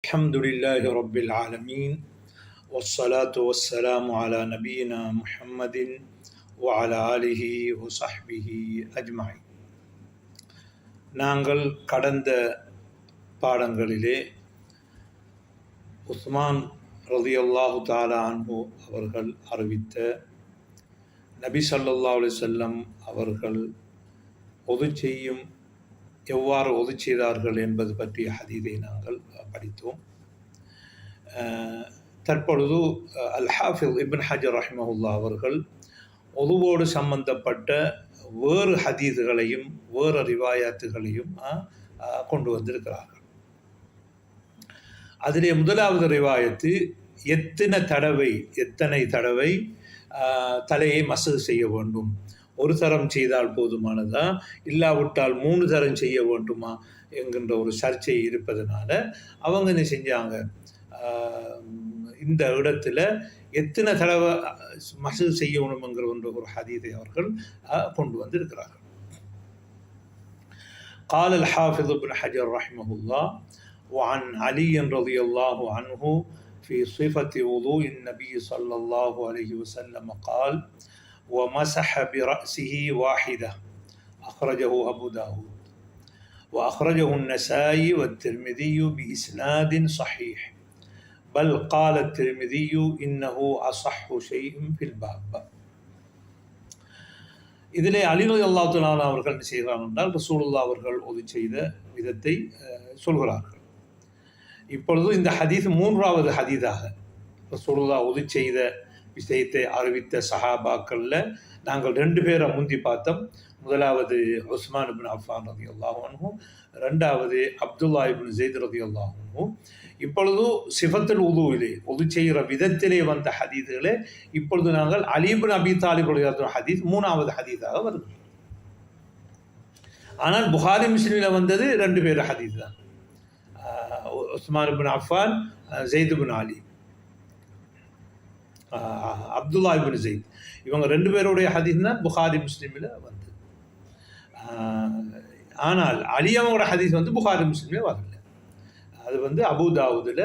الحمد لله رب العالمين والصلاة والسلام على نبينا محمد وعلى آله وصحبه أجمعين. நாங்கள் கடந்த பாடங்களிலே உஸ்மான் ரலியல்லாஹு தஆலா அன்ஹு அவர்கள் அறிவித்த நபி ஸல்லல்லாஹு அலைஹி வஸல்லம் அவர்கள் எவ்வாறு ஒது செய்தார்கள் என்பது பற்றிய ஹதீஸை நாங்கள் படித்தோம். தற்பொழுது அல் ஹாஃபிஸ் இப்ன் ஹஜர் ரஹ்மஹுல்லாஹ் அவர்கள் ஒதுவோடு சம்பந்தப்பட்ட வேறு ஹதீஸுகளையும் வேறு ரிவாயாத்துகளையும் கொண்டு வந்திருக்கிறார்கள். அதிலே முதலாவது ரிவாயத்து எத்தனை தடவை தலையை மசகு செய்ய வேண்டும், ஒரு தரம் செய்தால் போதுமானதா இல்லாவிட்டால் 3 தரம் செய்ய வேண்டுமா என்கின்ற ஒரு சர்ச்சை இருப்பதனால அவங்க என்ன செஞ்சாங்க, இந்த இடத்துல எத்தனை தடவை மசகு செய்யணுங்கிற ஒரு ஹதீஸை அவர்கள் கொண்டு வந்திருக்கிறார்கள். قال الحافظ ابن حجر رحمه الله وعن علي رضي الله عنه في صفة وضوء النبي صلى الله عليه وسلم قال ومسح برأسه واحدة أخرجه أبو داود وأخرجه النسائي والترمذي بإسناد صحيح بل قال الترمذي إنه أصح شيء في الباب. இதிலே அலி ரலியல்லாஹு தஆலா அவர்கள் என்ன செய்கிறார்கள் என்றால் ரசூலுல்லாஹ் அவர்கள் ஒது செய்த விதத்தை சொல்கிறார்கள். இப்பொழுது இந்த ஹதீஸ் 3வது ஹதீஸாக ரசூலுல்லாஹ் ஒது செய்த விஷயத்தை அறிவித்த சஹாபாக்களில் நாங்கள் 2 பேரை முந்தி பார்த்தோம். முதலாவது உஸ்மான் இப்னு அஃபான் ரலியல்லாஹு அன்ஹு, 2வது அப்துல்லா இப்னு ஸைத் ரலியல்லாஹு அன்ஹு. இப்பொழுது சிஃபத்துல் உதுவிலே ஒது செய்கிற விதத்திலே வந்த ஹதீஸுகளே இப்பொழுது நாங்கள் அலி இப்னு அபி தாலிப் ரலியல்லாஹு ஹதீஸ் 3வது ஹதீஸாக வருது. ஆனால் புகாரி முஸ்லிமில் வந்தது 2 பேர் ஹதீஸ் தான், உஸ்மான் இப்னு அஃபான், ஸைத் இப்னு அலி, அப்துல்லா இப்னு ஸைத், இவங்க 2 பேருடைய ஹதீஸ் தான் புகாரி முஸ்லிமில் வந்து. ஆனால் அலி அவங்களோட ஹதீஸ் வந்து புகாரி முஸ்லிமே வரல, அது வந்து அபூ தாவூதில்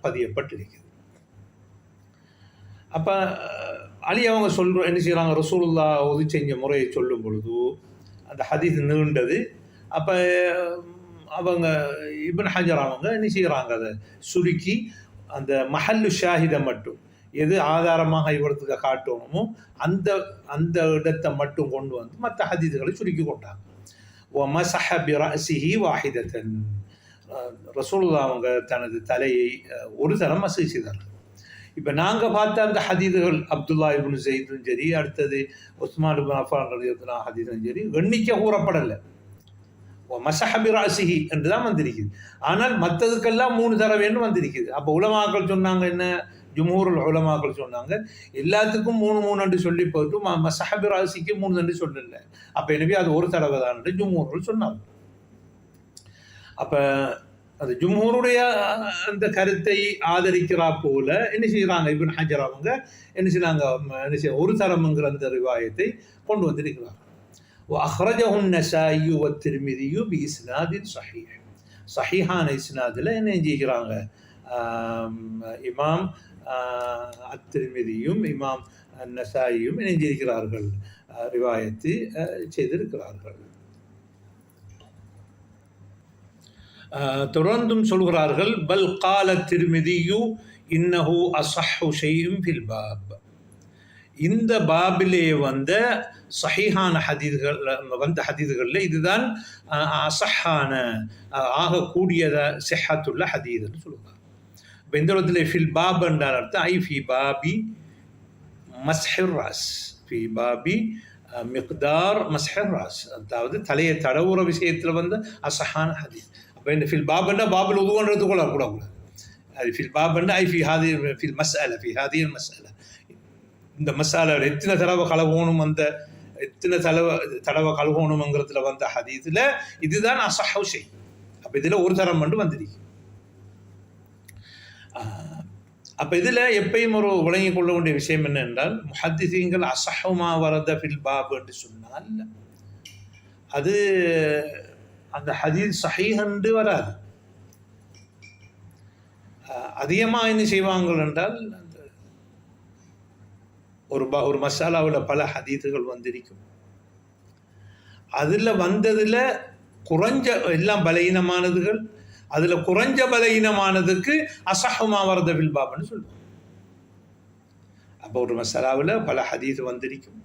பதியப்பட்டிருக்குது. அப்போ அலி அவங்க என்ன செய்கிறாங்க, ரசூலுல்லாஹ் ஒது செஞ்ச முறையை சொல்லும் பொழுது அந்த ஹதீஸ் நீண்டது. அப்போ அவங்க இப்னு ஹஜர் அவங்க என்ன செய்கிறாங்க, அதை சுருக்கி அந்த மஹல்லு ஷாஹிதை மட்டும் எது ஆதாரமாக இவரத்துக்கு காட்டணுமோ அந்த இடத்தை மட்டும் கொண்டு வந்து மற்ற ஹதீஸ்களை சுருக்கி கொண்டாங்க. وَمَسَحَ بِرَأْسِهِ وَاحِدَةً, ரசூலுல்லாஹ் அவங்க தனது தலையை ஒரு தரம் மசகு செய்தார்கள். இப்போ நாங்கள் பார்த்த அந்த ஹதீதுகள் அப்துல்லா இப்னு ஸைதும் சரி, அடுத்தது உஸ்மான் இப்னு அஃபான் ரலியல்லாஹு அன்ஹு ஹதீஸும் சரி, எண்ணிக்கை கூறப்படலை. மஸஹ பிராஸிஹி என்று தான் வந்திருக்குது. ஆனால் மற்றதுக்கெல்லாம் 3 தடவைன்னு வந்திருக்குது. அப்போ உலமாக்கள் சொன்னாங்க என்ன, ஜும்ஹூருல் உலமாக்கள் சொன்னாங்க எல்லாத்துக்கும் 3 என்று சொல்லி போட்டு மஸஹ பிராஸிக்கு 3 என்று சொல்லலை. அப்போ எனவே அது ஒரு தடவை தான் என்று ஜும்ஹூர்கள் சொன்னாங்க. அப்போ அது ஜும்ஹூருடைய அந்த கருத்தை ஆதரிக்கிறா போல என்ன செய்கிறாங்க, இப்னு ஹஜர் அவங்க என்ன செய்கிறாங்க, ஒரு தரம்ங்கிற அந்த ரிவாயத்தை கொண்டு வந்திருக்கிறாங்க. وأخرجه النسائي والترمذي بإسناد صحيح, صحيحان إسنادல என்ன செஞ்சிருக்கிறாங்க, இமாம் அத்திர்மிதியும் இமாம் நசாயியும் என்ன செஞ்சிருக்கிறார்கள், ரிவாயத்து செய்திருக்கிறார்கள். தொடர்ந்தும் சொல்கிறார்கள் பல் கால திர்மிதியு இன்னஹு அஸஹு ஷைஇன் ஃபில் பாப், இந்த பாபிலே வந்த சஹீஹான ஹதீஸ்கள் வந்த ஹதீஸ்களில் இதுதான் அஸஹான ஆகக்கூடியத சிஹத்துள்ள ஹதீஸ்ன்னு சொல்லுவாங்க. இப்போ இந்த இடத்துல ஃபில் பாப் என்றால் அர்த்தம் ஐ ஃபி பாபி மஸ்ஹிர் ராஸ், ஃபி பாபி மிக்தார் மஸ்ஹிர் ராஸ், அதாவது தலையை தடவுற விஷயத்தில் வந்து அஸஹான ஹதீஸ். அப்போ இந்த ஃபில் பாப் என்றால் பாபில் உதுவன்றது கூடாது. அது ஃபில் பாப் என்றால் ஐ ஃபி ஹாதி ஃபில் மஸ்அலா, ஃபி ஹாதிஹில் மஸ்அலா, இந்த மசாலாவில் எத்தனை தடவை கலகணும், அந்த எத்தனை தடவை கலகணுங்கிறதுல வந்த ஹதீஸில் இதுதான் அஸஹு ஷை. அப்போ இதில் ஒரு தரம் மட்டும் வந்துருக்கு. அப்போ இதில் எப்பயும் ஒரு விளங்கிக் கொள்ள வேண்டிய விஷயம் என்ன என்றால், முஹத்திஸீன்கள் அஸஹு மா வரத ஃபில் பாப் என்று சொன்னால் அது அந்த ஹதீஸ் சஹீஹ் என்று வராது. அதிகமாக என்ன செய்வாங்கள் என்றால் அந்த ஒரு மசாலாவில் பல ஹதீஸுகள் வந்திருக்கும். அதில் வந்ததில் குறைஞ்ச எல்லாம் பலகீனமானதுகள், அதில் குறைஞ்ச பலகீனமானதுக்கு அசஹுமா வரத பில் பாப்னு சொல்லுவாங்க. அப்போ ஒரு மசாலாவில் பல ஹதீஸ் வந்திருக்கும்.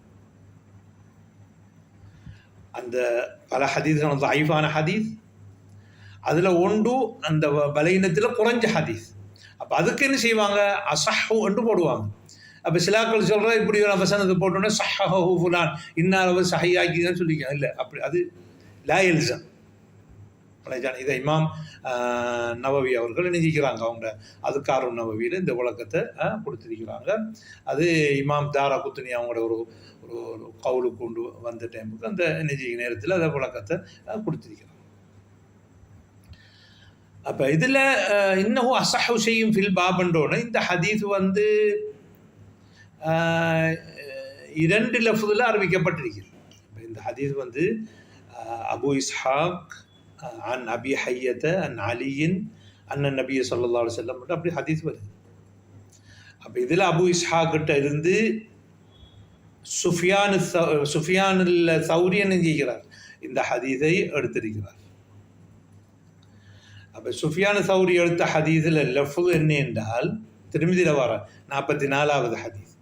அந்த பல ஹதீஸ்கள் தைஃபான ஹதீஸ், அதில் ஒன்று அந்த பலகீனத்தில் குறைஞ்ச ஹதீஸ். அப்போ அதுக்கு என்ன செய்வாங்க, அசஹு என்று போடுவாங்க. அப்போ சிலாக்கள் சொல்கிற இப்படி ஒரு வசனத்தை போட்டோன்னே சஹஹு ஃபுலான் இன்னாரவு சஹியாக்கிதான் சொல்லிக்க இல்லை, அப்படி அது லா எல்சம். இதை இமாம் நவவி அவர்கள் நினைக்கிறாங்க, அவங்க அதுக்காரும் நவவியில் இந்த விளக்கத்தை கொடுத்துருக்கிறாங்க. அது இமாம் தாரா குத்துனி அவங்களோட ஒரு ஒரு கவுலுக்கு கொண்டு வந்த டைமுக்கு அந்த நிஜ நேரத்தில் அதை விளக்கத்தை கொடுத்துருக்கிறாங்க. அப்போ இதில் இன்னும் அசஹு செய்யும் ஃபில் பாபன்றோன்னு இந்த ஹதீஸ் வந்து 2 லஃப்தில் அறிவிக்கப்பட்டிருக்கிறது. இந்த ஹதீஸ் வந்து அபு இஸ்ஹாக் அன் அபி ஹையத அன் அலியின் அண்ணன் நபி ஸல்லல்லாஹு அலைஹி வஸல்லம் அப்படி ஹதீஸ் வருது. அப்போ இதில் அபு இஸ்ஹாக்கிட்ட இருந்து சுஃபியானுல் சௌரியன் செய்கிறார், இந்த ஹதீஸை எடுத்திருக்கிறார். அப்போ சுஃபியான் சௌரி எடுத்த ஹதீஸில் லஃபு என்ன என்றால் திருமதியில் வர 44வது ஹதீஸ்,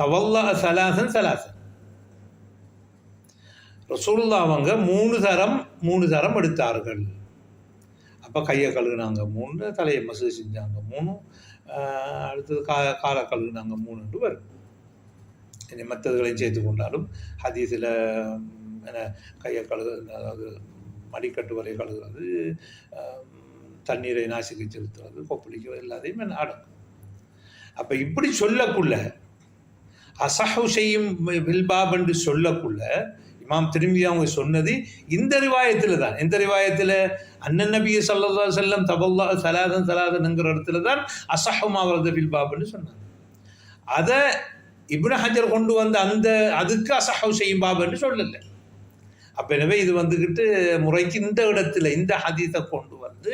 தவல்லா சலாசன் சலாசன். ரசூலுல்லாஹ் அவங்க 3 தரம் எடுத்தார்கள். அப்போ கையை கழுகுனாங்க 3, தலையை மசூது செஞ்சாங்க 3, அடுத்தது காலை கழுகுனாங்க 3 வரும். இனி மற்றதுகளையும் சேர்த்து கொண்டாலும் ஹதீஸில் கையை கழுகு, அதாவது மடிக்கட்டு வரை கழுகுறது, தண்ணீரை நாசிக்கு செலுத்துறது, கொப்பளிக்கிறது எல்லாத்தையும் அடங்கும். அப்போ இப்படி சொல்லக்குள்ள அசஹு செய்யும் பில்பாப் என்று சொல்லக்குள்ள இமாம் திரும்பி அவங்க சொன்னது இந்த ரிவாயத்தில் தான். இந்த ரிவாயத்தில் அண்ணன் நபி ஸல்லல்லாஹு அலைஹி வஸல்லம் தவல்லா சலாதன்ங்கிற இடத்துல தான் அசஹுமா வரத பில்பாப்னு சொன்னாங்க. அதை இப்னு ஹஜர் கொண்டு வந்த அந்த அதுக்கு அசஹு செய்யும் பாப் என்று சொல்லலை. அப்போ எனவே இது வந்துக்கிட்டு முறைக்கு இந்த இடத்துல இந்த ஹதீஸை கொண்டு வந்து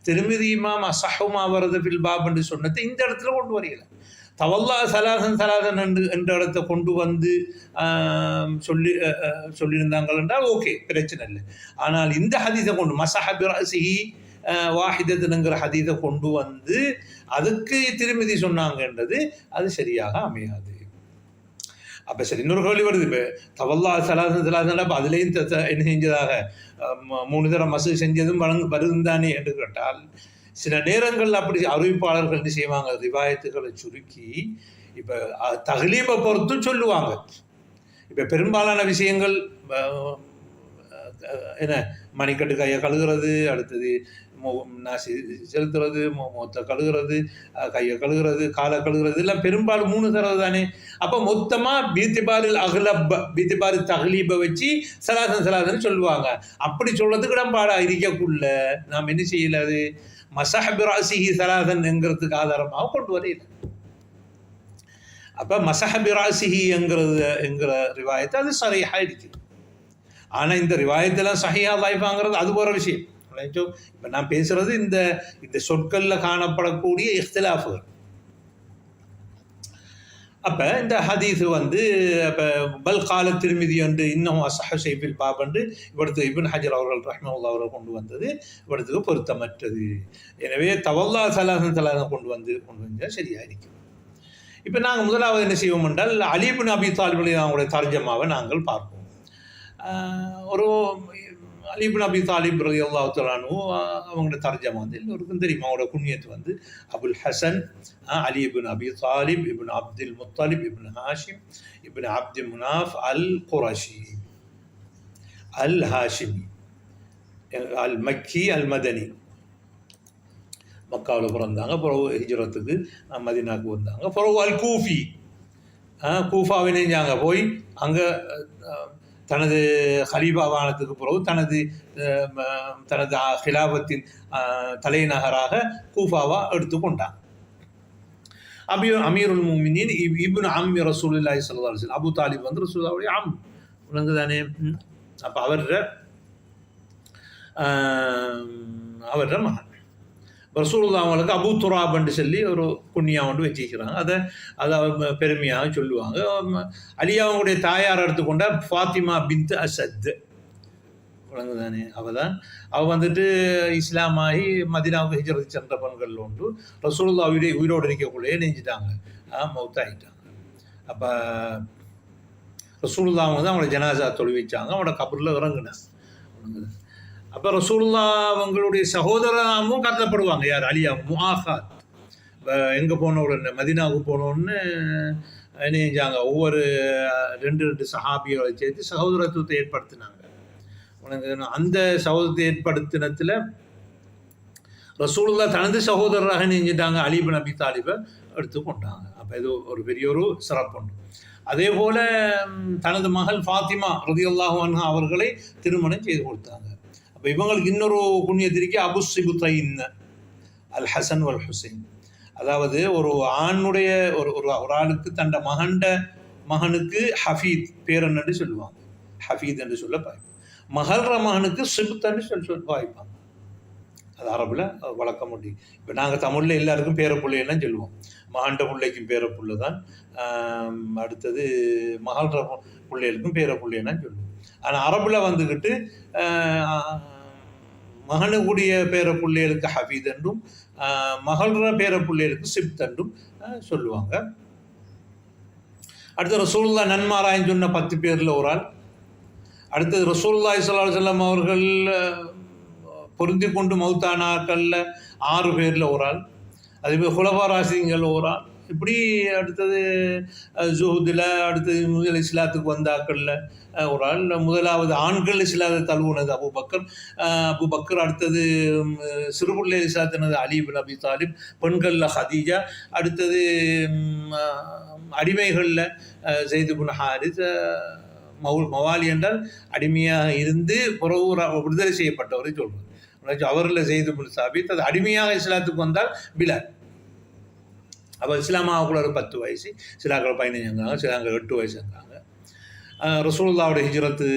திருமிதி இமாம் அசஹுமா வரத பில்பாப் என்று சொன்னதை இந்த இடத்துல கொண்டு வருகிறார். தவல்லா சலாதன் என்ற இடத்தை கொண்டு வந்து சொல்லியிருந்தாங்கள் என்றால் ஓகே, பிரச்சனை இல்லை. ஆனால் இந்த ஹதீஸை கொண்டு மஸஹபி ரஅஸிஹி வாஹிதத்துங்கிற ஹதீஸை கொண்டு வந்து அதுக்கு திருமதி சொன்னாங்கன்றது அது சரியாக அமையாது. அப்போ சரி, இன்னொரு கேள்வி வருது. இப்போ தவல்லா சலாதன் அப்போ அதுலேயும் என்ன செஞ்சதாக 3 தரம் மசூது செஞ்சதும் வருந்தானே என்று கேட்டால், சில நேரங்கள் அப்படி அறிவிப்பாளர்கள் என்ன செய்வாங்க, ரிவாயத்துகளை சுருக்கி இப்போ தஹ்லீபை பொறுத்தும் சொல்லுவாங்க. இப்போ பெரும்பாலான விஷயங்கள் என்ன மணிக்கட்டு கையை கழுகுறது, அடுத்தது நாசி செலுத்துறது, மொத்த கழுகுறது, கையை கழுகுறது, காலை கழுகுறது, எல்லாம் பெரும்பாலும் 3 தடவை தானே. அப்போ மொத்தமாக பீத்திபாரில் அகலப் பீத்திபாரி தஹ்லீபை வச்சு சலாதன் சொல்லுவாங்க. அப்படி சொல்கிறதுக்கு இடம்பாடாக இருக்கக்குள்ள நாம் என்ன செய்யலாது, மஸஹபி ரஅஸிஹி சலாதன் என்கிறதுக்கு ஆதாரமாக கொண்டு வரையில. அப்போ மஸஹபி ரஅஸிஹி என்கிற ரிவாயத்தை அது சரியாக இருக்குது. ஆனால் இந்த ரிவாயத்தெல்லாம் சஹீஹா லைஃபாங்கிறது அது போகிற விஷயம். இப்போ நான் பேசுகிறது இந்த சொற்களில் காணப்படக்கூடிய இஃப்திலாஃபுகள். அப்போ இந்த ஹதீஸ் வந்து இப்போ பல் கால திருமிதி என்று இன்னும் அசஹு ஷைஃபில் பாப் என்று இவடத்துக்கு இப்னு ஹஜர் அவர்கள் ரஹ்மத்துல்லாஹி அவர்கள் கொண்டு வந்தது இவடத்துக்கு பொருத்தமற்றது. எனவே தவல்லா சலாதன் கொண்டு வந்தால் சரியாக இருக்கும். இப்போ நாங்கள் முதலாவது என்ன செய்வோம் என்றால் அலி இப்னு அபி தாலிப் அவங்களுடைய தர்ஜமாவை நாங்கள் பார்ப்போம். ஒரு அலி இப்னு அபி தாலிப் ரலியல்லாஹு தஆலா அன்ஹு அவங்களோட தர்ஜமா வந்து எல்லோருக்கும் தெரியும். அவங்களோட குன்னியத்து வந்து அபுல் ஹசன் அலி இப்னு அபி தாலிப் இப்னு அப்துல் முத்தலிப் இப்னு ஹாஷிம் இப்னு அப்து முனாஃப் அல் குரஷி அல் ஹாஷிமி அல் மக்கி அல் மதனி. மக்காவில் பிறந்தாங்க, பிறகு ஹிஜ்ரத்துக்கு மதீனாவுக்கு வந்தாங்க. பிறகு அல் கூஃபி, கூஃபாவை நெஞ்சாங்க போய் அங்கே தனது ஹலீஃபாவானத்துக்கு பிறகு தனது ஹிலாபத்தின் தலைநகராக கூஃபாவா எடுத்துக்கொண்டாங்க. அமீருல் முஃமினீன் இப்னு அம்மி ரசூலுல்லாஹி ஸல்லல்லாஹு அலைஹி வஸல்லம், அபு தாலிப் வந்து ரசூலுல்லாஹுடைய அம் விளங்கு தானே. அப்போ அவர மகன். ரசூலுல்லாஹ் அவங்களுக்கு அபூ துராப்ன்னு சொல்லி ஒரு குன்னியா ஒன்று வச்சிருக்கிறாங்க. அதை பெருமையாக சொல்லுவாங்க. அலி அவங்களுடைய தாயார் எடுத்துக்கொண்டா ஃபாத்திமா பின்த் அசத் விளங்குதானே. அவள் வந்துட்டு இஸ்லாமாகி மதீனாவுக்கு ஹிஜ்ரத் சென்ற பெண்கள் உண்டு. ரசூலுல்லாஹ் உயிரோடு இருக்கக்குள்ளேயே நெஞ்சிட்டாங்க, மௌத்தாயிட்டாங்க. அப்போ ரசூலுல்லாஹ் அவங்க தான் அவங்கள ஜனாசா தொழுவிச்சாங்க, அவங்களோட கபரில் இறங்குனாங்க. அப்போ ரசூலுல்லாஹ் அவங்களுடைய சகோதரமும் கருதப்படுவாங்க. யார்? அலியா முஆஹாத். எங்கே போன உடனே மதீனாவுக்கு போனோன்னு என்ன செஞ்சாங்க, ஒவ்வொரு 2 சஹாபிகளை சேர்த்து சகோதரத்துவத்தை ஏற்படுத்தினாங்க. அந்த சகோதரத்தை ஏற்படுத்தினத்தில் ரசூலுல்லாஹ் தனது சகோதரராக நெஞ்சிட்டாங்க, அலி இப்னு அபி தாலிபை எடுத்துக்கொண்டாங்க. அப்போ இது ஒரு பெரிய ஒரு சிறப்புண்டு. அதே போல் தனது மகள் ஃபாத்திமா ரலியல்லாஹு அன்ஹா அவர்களை திருமணம் செய்து கொடுத்தாங்க. அப்போ இவங்களுக்கு இன்னொரு புண்ணியத்திற்கு அபு சிபுத்தைன் அல் ஹசன் வல் ஹுசைன். அதாவது ஒரு ஆணுடைய ஒரு ஆளுக்கு தண்ட மகனுக்கு ஹஃபீத் பேரன்னு சொல்லுவாங்க, ஹஃபீத் என்று சொல்ல பாய்ப்பாங்க. மகள்ற மகனுக்கு சிபுத்தன்னு சொல்லி பாய்ப்பாங்க. அது அரபில் வழக்க முடியும். இப்போ நாங்கள் தமிழில் எல்லாருக்கும் பேரப்பிள்ளைன்னு சொல்லுவோம். மகண்ட பிள்ளைக்கும் பேரப்புள்ள தான், அடுத்தது மகள்ற பிள்ளைகளுக்கும் பேரப்பிள்ளைன்னா சொல்லுவோம். ஆனால் அரபில் வந்துக்கிட்டு மகனுக்குரிய பேரப்பிள்ளைகளுக்கு ஹஃபீத் என்றும் மகள்ற பேரப்பிள்ளைகளுக்கு சிப்த் என்றும் சொல்லுவாங்க. அடுத்து ரசூலுல்லாஹ் நன்மாராயன்னு சொன்ன 10 பேரில் ஒரு ஆள். அடுத்தது ரசூலுல்லாஹி ஸல்லல்லாஹு அலைஹி வஸல்லம் அவர்கள் பொருந்தி கொண்டு மௌத்தானாக்களில் 6 பேரில் ஒரு ஆள். அதேமாதிரி குலஃபா ராஷிதீன்கள் ஒரு ஆள். இப்படி அடுத்தது ஜுஹுதில், அடுத்தது முதல் இஸ்லாத்துக்கு வந்தாக்களில் ஒரு ஆள். முதலாவது ஆண்கள் இஸ்லாத்தை தழுவுனது அபூபக்கர். அடுத்தது சிறுபுள்ளை இஸ்லாத்தினது அலி இப்னு அபி தாலிப். பெண்களில் ஹதீஜா. அடுத்தது அடிமைகளில் ஸைத் இப்னு ஹாரிஸ். மவாலி என்றால் அடிமையாக இருந்து பிறகு விடுதலை செய்யப்பட்டவரை சொல்கிறது. அவரில் ஸைத் இப்னு சாபித். அது அடிமையாக இஸ்லாத்துக்கு வந்தால் பிலால். அப்போ இஸ்லாமாவுக்குள்ள ஒரு 10 வயசு, சிலாக்கள் 15 இருந்தாங்க, சிலாக்கள் 8 வயசு இருந்தாங்க. ரசூலுல்லாஹ்வோட ஹிஜ்ரத்து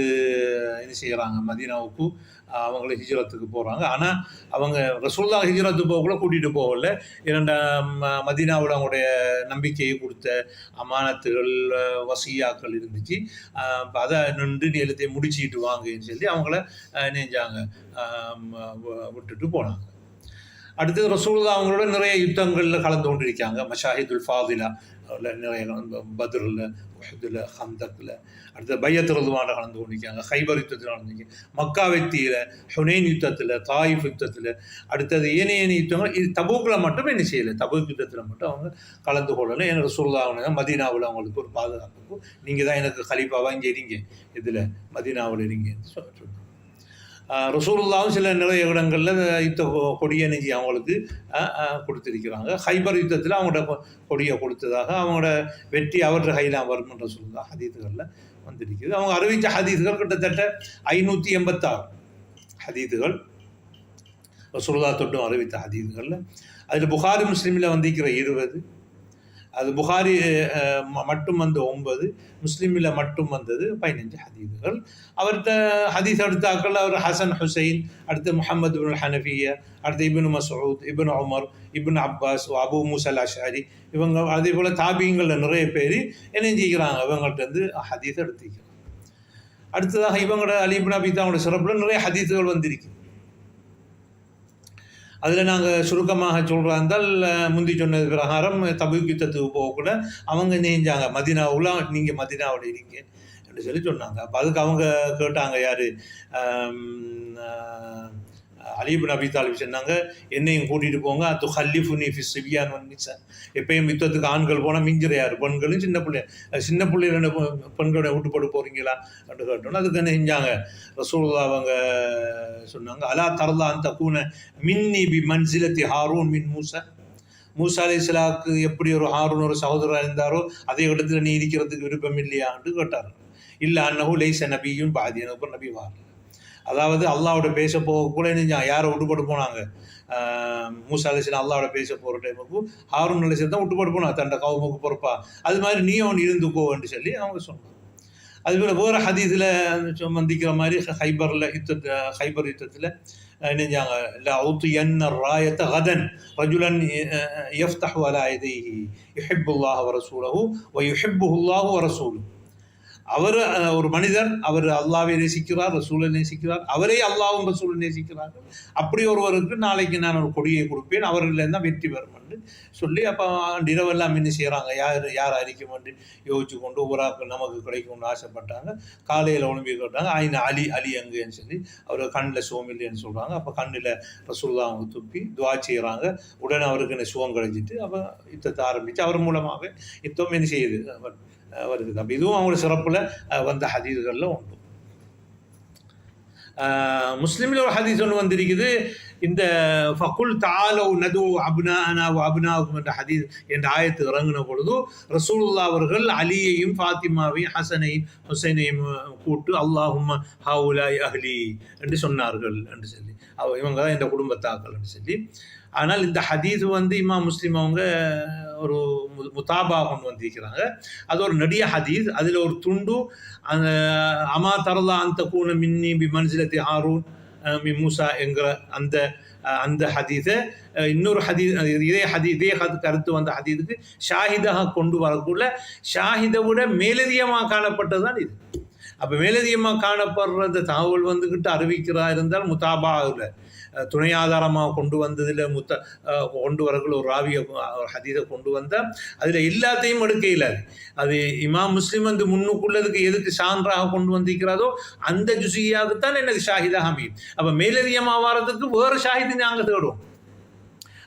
என்ன செய்கிறாங்க, மதீனாவுக்கு அவங்கள ஹிஜ்ரத்துக்கு போகிறாங்க. ஆனால் அவங்க ரசூலுல்லாஹ் ஹிஜ்ரத்து போகக்குள்ள கூட்டிகிட்டு போகல. மதீனாவில் அவங்களுடைய நம்பிக்கையை கொடுத்த அமானத்துகள், வசியாக்கள் இருந்துச்சு. அதை நின்று எல்லாத்தையும் முடிச்சுக்கிட்டு வாங்கன்னு சொல்லி அவங்கள நெஞ்சாங்க விட்டுட்டு போனாங்க. அடுத்தது ரசூலுல்லாஹ் அவங்களோட நிறைய யுத்தங்களில் கலந்து கொண்டிருக்காங்க. மஷாஹிதுல் ஃபாதிலா நிறைய பத்ரில், உஹதில், ஹந்தக்கில், அடுத்தது பையத் ரிதுவானில் கலந்து கொண்டிருக்காங்க. ஹைபர் யுத்தத்தில் கலந்துருக்காங்க. மக்கா வெற்றியில், ஹுனைன் யுத்தத்தில், தாயிஃப் யுத்தத்தில், அடுத்தது ஏனைய யுத்தங்கள். இது தபூக்கில் மட்டும் என்ன செய்யலை, தபூக் யுத்தத்தில் மட்டும் அவங்க கலந்து கொள்ளலை. ஏன்னா ரசூலுல்லாஹ் மதீனாவில் அவங்களுக்கு ஒரு பாதுகாப்புக்கும், நீங்கள் தான் எனக்கு கலீஃபாவாக இங்கே இருங்க, இதில் மதீனாவில் இருங்கன்னு சொல்லுவாங்க. ரசூலுல்லாஹும் சில நிறைய இடங்களில் யுத்த கொடியை நெஞ்சு அவங்களுக்கு கொடுத்துருக்கிறாங்க. ஹைபர் யுத்தத்தில் அவங்களோட கொடியை கொடுத்ததாக, அவங்களோட வெற்றி அவரோட கையில் வரும்ன்ற சொல்லுதான் ஹதீதுகளில் வந்திருக்குது. அவங்க அறிவித்த ஹதீதுகள் கிட்டத்தட்ட 586 ஹதீதுகள் ரசூலுல்லாஹ் தொட்டும் அறிவித்த ஹதீதுகளில். அதில் புகாரி முஸ்லீமில் வந்திருக்கிற 20, அது புகாரி மட்டும் வந்து 9, முஸ்லீமில் மட்டும் வந்தது 15 ஹதீதுகள். அவர்கிட்ட ஹதீஸ் எடுத்தாக்கள் அவர் ஹசன் ஹுசைன், அடுத்து முஹம்மது இப்னு ஹனஃபியா, அடுத்து இப்னு மஸ்ஊத், இப்னு உமர், இப்னு அப்பாஸ், அபு மூஸா அல் அஷ்அரி. இவங்க அதே போல் தாபியங்களில் நிறைய பேர் என்ன செஞ்சுக்கிறாங்க, இவங்கள்ட்ட இருந்து ஹதீஸ் எடுத்துக்கிறாங்க. அடுத்ததாக இவங்களோட அலி இப்னு அபி தாலிபோட சிறப்பில் நிறைய ஹதீஸுகள் வந்திருக்கு. அதில் நாங்கள் சுருக்கமாக சொல்கிறா இருந்தால், முந்தி சொன்னது பிரகாரம் தபூக் யுத்தத்துக்கு போகக்கூட அவங்க நெஞ்சாங்க மதீனாவில், நீங்கள் மதீனாவில் இருங்க அப்படின்னு சொல்லி சொன்னாங்க. அப்போ அதுக்கு அவங்க கேட்டாங்க, யார் அலி இப்னு அபி தாலிப் சொன்னாங்க, என்னையும் கூட்டிகிட்டு போங்க, அது ஹல்லிஃபுனி ஃபி சிபியான் வன்னிசா. எப்பயும் யுத்தத்துக்கு ஆண்கள் போனால் மிஞ்சிற யார், பெண்களும் சின்ன பிள்ளை 2 பெண்களை விட்டு போட்டு போகிறீங்களா அப்படின்னு கேட்டோன்னா அதுக்கு என்ன செஞ்சாங்க, ரசூலுல்லாஹ் அவங்க சொன்னாங்க, அலா தர்லா அந்த கூன மின்னி பி மன்சிலத்தி ஹாரூன் மின் மூசா. மூசா அலைஹிஸ்ஸலாமுக்கு எப்படி ஒரு ஹாரூன் ஒரு சகோதரர் இருந்தாரோ அதே இடத்துல நீ இருக்கிறதுக்கு விருப்பம் இல்லையான்னு கேட்டார். இல்லை அன்னஹு லைஸ நபியும் பாதி, எனக்கு நபி வாரல. அதாவது அல்லாவோட பேச போக கூட யாரை விட்டுப்பட்டு போனாங்க, மூசா அலைஹிஸ்ஸலாம் அல்லாவோட பேச போகிற டைமுக்கு ஹாரூன் அலைஹிஸ்ஸலாம் தான் விட்டுப்பட்டு போனாங்க, தன்னை கவுமுக்கு பொறுப்பா. அது மாதிரி நீ அவன் இருந்துக்கோன்னு சொல்லி அவங்க சொன்னாங்க. அதுபோல் வேறு ஹதீஸில் வந்திக்கிற மாதிரி ஹைபர் யுத்தத்தில் நினைஞ்சாங்க லஅூதியன்ன ராயத கதன் ரஜுலன் யஃப்தஹு அலா யதைஹி யுஹிப்புல்லாஹ வ ரசூலஹு வ யுஹிப்புல்லாஹு வ ரசூலுஹு. அவர் ஒரு மனிதர், அவர் அல்லாவை நேசிக்கிறார், ரசூலை நேசிக்கிறார், அவரே அல்லாவும் ரசூலை நேசிக்கிறார்கள். அப்படி ஒருவருக்கு நாளைக்கு நான் ஒரு கொடியை கொடுப்பேன், அவர்கள் தான் வெற்றி பெறும் என்று சொல்லி அப்போ இரவெல்லாம் என்ன செய்கிறாங்க, யார் அறிக்கும் என்று யோசிச்சு கொண்டு ஒவ்வொரு நமக்கு கிடைக்கும்னு ஆசைப்பட்டாங்க. காலையில் ஒழும்பி கேட்டாங்க, அலி அங்குன்னு சொல்லி அவர் கண்ணில் சுகம் இல்லைன்னு சொல்கிறாங்க. அப்போ கண்ணில் ரசூலுல்லாஹ் அவங்க துப்பி துவா செய்கிறாங்க. உடனே அவருக்கு என்ன சுகம் கிடைச்சிட்டு அப்போ யுத்தத்தை ஆரம்பித்து அவர் மூலமாக யுத்தம் என்ன செய்யுது வருது. அப்போ இதுவும் அவங்களோட சிறப்பில் வந்த ஹதீஸ்களில் உண்டு. முஸ்லிமில் ஒரு ஹதீஸ் ஒன்று வந்திருக்குது. இந்த ஃபகுல் தஆலவ் நது அப்னாஅனா வ அப்னாஅக்கும் என்ற ஹதீஸ் என்ற ஆயத்து இறங்கின பொழுது ரசூலுல்லாஹ் அவர்கள் அலியையும் ஃபாத்திமாவையும் ஹசனையும் ஹுசைனையும் கூட்டு அல்லாஹும்ம ஹவுலாய் அஹ்லி என்று சொன்னார்கள் என்று சொல்லி, இவங்க தான் இந்த குடும்பத்தாக்கள் என்று சொல்லி. ஆனால் இந்த ஹதீஸ் இமாம் முஸ்லிம் அவங்க ஒரு முதாபா கொண்டு வந்திருக்கிறாங்க. அது ஒரு நடிய ஹதீஸ். அதில் ஒரு துண்டு அந்த அமா தரலா அந்த கூன மின்னி பி மன்சிலத்தி ஹாரூன் மி மூசா என்கிற அந்த ஹதீஸை இன்னொரு ஹதீஸ் இதே கருத்து வந்த ஹதீஸுக்கு ஷாஹிதாக கொண்டு வரக்குள்ள ஷாஹிதை விட மேலதிகமாக காணப்பட்டது தான் இது. அப்போ மேலதிகமாக காணப்படுற தகவல் வந்துக்கிட்டு அறிவிக்கிறா இருந்தால் முதாபாவில் துணை ஆதாரமாக கொண்டு வந்ததில் கொண்டு வரக்குள்ள ஒரு ராவியை ஒரு ஹதீஸை கொண்டு வந்தால் அதில் எல்லாத்தையும் எடுக்க இல்லாது. அது இமாம் முஸ்லிம் முன்னுக்குள்ளதுக்கு எதுக்கு சான்றாக கொண்டு வந்திருக்கிறதோ அந்த ஜுசியாவுக்குத்தான் எனக்கு ஷாஹிதாக அமையும். அப்போ மேலதிகமாக வாரத்துக்கு வேறு ஷாஹிது நாங்கள் தேடுவோம்.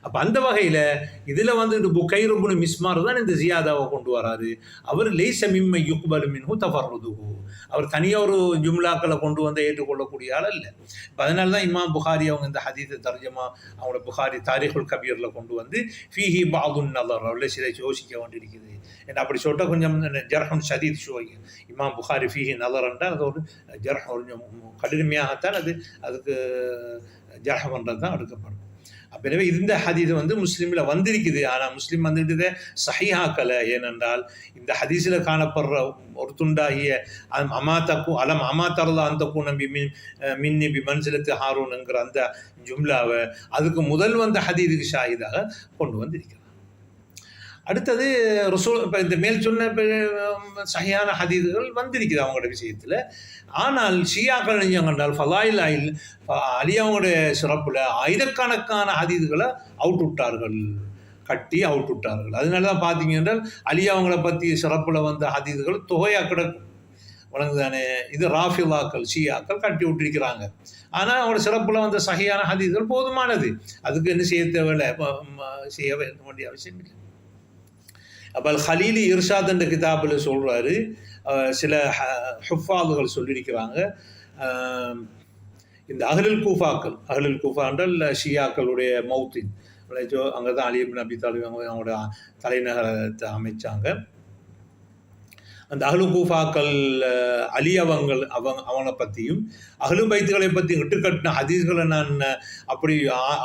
அப்போ அந்த வகையில் இதில் இது புகைர் இப்னு மிஸ்மார் தான் இந்த ஜியாதாவை கொண்டு வராரு. அவர் லைஸ மிம்ம யுக்பலு மின்ஹு தஃபர்ருதுஹு, அவர் தனியாக ஒரு ஜும்லாக்களை கொண்டு வந்து ஏற்றுக்கொள்ளக்கூடிய ஆள் இல்லை. இப்போ அதனால தான் இமாம் புகாரி அவங்க இந்த ஹதீஸை தர்ஜமா அவங்களோட புகாரி தாரிகுல் கபீரில் கொண்டு வந்து ஃபீஹி பாதுன் நலர் அவளை சிலை யோசிக்க வேண்டியிருக்குது என்ன அப்படி சொல்லிட்டால் கொஞ்சம் ஜர்ஹன் ஷதீத் ஷோய். இமாம் புகாரி ஃபீஹி நலர் என்றால் அது ஒரு ஜர்ஹ கொஞ்சம் கடுமையாகத்தான் அதுக்கு ஜர்ஹ பண்ணுறது தான் எடுக்கப்படும். அப்போ எனவே இந்த ஹதீஸ் முஸ்லீமில் வந்திருக்குது. ஆனால் முஸ்லீம் வந்துட்டு சஹீஹாக்கலை. ஏனென்றால் இந்த ஹதீஸில் காணப்படுற ஒரு துண்டாகிய அமா தரலா அந்த கூனம் மின்னி பி மன்சிலத்து ஹாரூன்ங்கிற அந்த ஜும்லாவை அதுக்கு முதல் வந்த ஹதீஸுக்கு ஷாஹிதாக கொண்டு வந்திருக்கிறார். அடுத்தது ரசூல் இப்போ இந்த மேல் சொன்ன சஹியான ஹதீதுகள் வந்திருக்குது அவங்களோட விஷயத்தில். ஆனால் ஷியாக்கள் கண்டால் ஃபலாயில் அலி அவங்களுடைய சிறப்பில் ஆயிரக்கணக்கான ஹதீதுகளை கட்டி அவுட் விட்டார்கள். அதனால தான் பார்த்தீங்க என்றால் அலி அவங்கள பற்றி சிறப்பில் வந்த ஹதீதுகள் தொகையாக கிடக்கும் வழங்குதானே. இது ராஃபிலாக்கள் ஷியாக்கள் கட்டி விட்டிருக்கிறாங்க. ஆனால் அவங்களோட சிறப்பில் வந்த சஹியான ஹதீதுகள் போதுமானது. அதுக்கு என்ன செய்ய வேண்டிய அவசியம் இல்லை. அப்போ ஹலீலி இர்ஷாத் என்ற கிதாபில் சொல்கிறாரு, சில ஹுஃபாதுகள் சொல்லியிருக்கிறாங்க, இந்த அஹ்லுல் கூஃபா என்றால் ஷியாக்களுடைய மௌத்தின் அங்கே தான் அலி இப்னு அபி தாலிப் அவங்களோட தலைநகரத்தை அமைச்சாங்க. அந்த அஹ்லு கூஃபாக்கள் அலி அவங்களை பற்றியும் அஹ்லு பைத்துகளை பற்றியும் இட்டுக்கட்டின ஹதீஸ்களை நான் அப்படி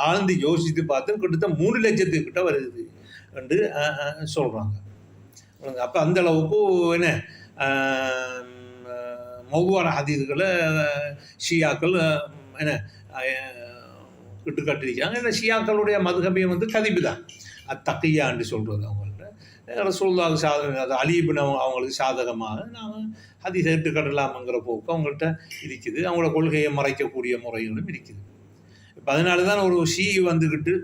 ஆழ்ந்து யோசித்து பார்த்து கிட்டத்தட்ட 3 லட்சத்துக்கிட்ட வருது என்று சொல்கிறாங்க. அப்போ அந்த அளவுக்கு என்ன மௌதுவான ஹதீஸ்களை ஷியாக்கள் என்ன இட்டுக்கட்டிருக்காங்க. இந்த ஷியாக்களுடைய மதுஹபையும் கதிப்பு தான் அத்தகையான்னு சொல்கிறது. அவங்கள்ட்ட ரசூலுல்லாஹ்வுக்கு சாதகம், அது அலி இப்னு அவங்களுக்கு சாதகமாக நாங்கள் ஹதீஸை இட்டுக்கட்டலாம்ங்கிற போக்கு அவங்கள்ட்ட இருக்குது. அவங்களோட கொள்கையை மறைக்கக்கூடிய முறைகளும் இருக்குது. இப்போ அதனால தான் ஒரு ஷீ வந்துக்கிட்டு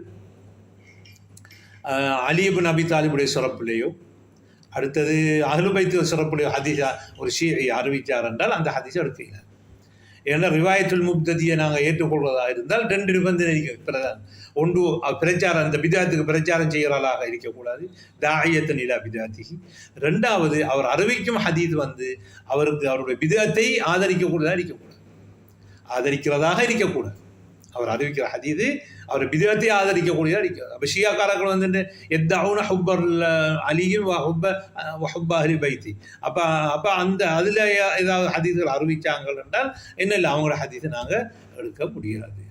அலி இப்னு அபி தாலிபுடைய சிறப்புலேயோ அடுத்தது அஹ்லு பைத்து சிறப்புடைய ஹதீஸா ஒரு ஷீஇ அறிவித்தார் என்றால் அந்த ஹதீஸை எடுக்கிறார். ஏன்னா ரிவாயத்துல் முப்ததியை நாங்கள் ஏற்றுக்கொள்வதாக இருந்தால் 2 நிபந்தனை பிரதான். ஒன்று பிரச்சாரம், இந்த பிதாத்துக்கு பிரச்சாரம் செய்கிறாளாக இருக்கக்கூடாது, தாயத்தன் இலா பிதாத்திகி. 2வது அவர் அறிவிக்கும் ஹதீஸ் அவருக்கு அவருடைய பிதாத்தை ஆதரிக்கிறதாக இருக்கக்கூடாது. அவர் அறிவிக்கிற ஹதீது அவர் பிதத்தை ஆதரிக்கக்கூடியதாக இருக்கிறது. அப்போ ஷியாக்காரர்கள் எத்தாவுன ஹுப்பர் அலியும் ஹுப்ப அஹ்லி பைத்தி. அப்போ அந்த அதில் ஏதாவது ஹதீஸ்கள் அறிவித்தாங்கள் என்றால் என்ன இல்லை, அவங்களோட ஹதீஸை நாங்கள் எடுக்க முடியாது.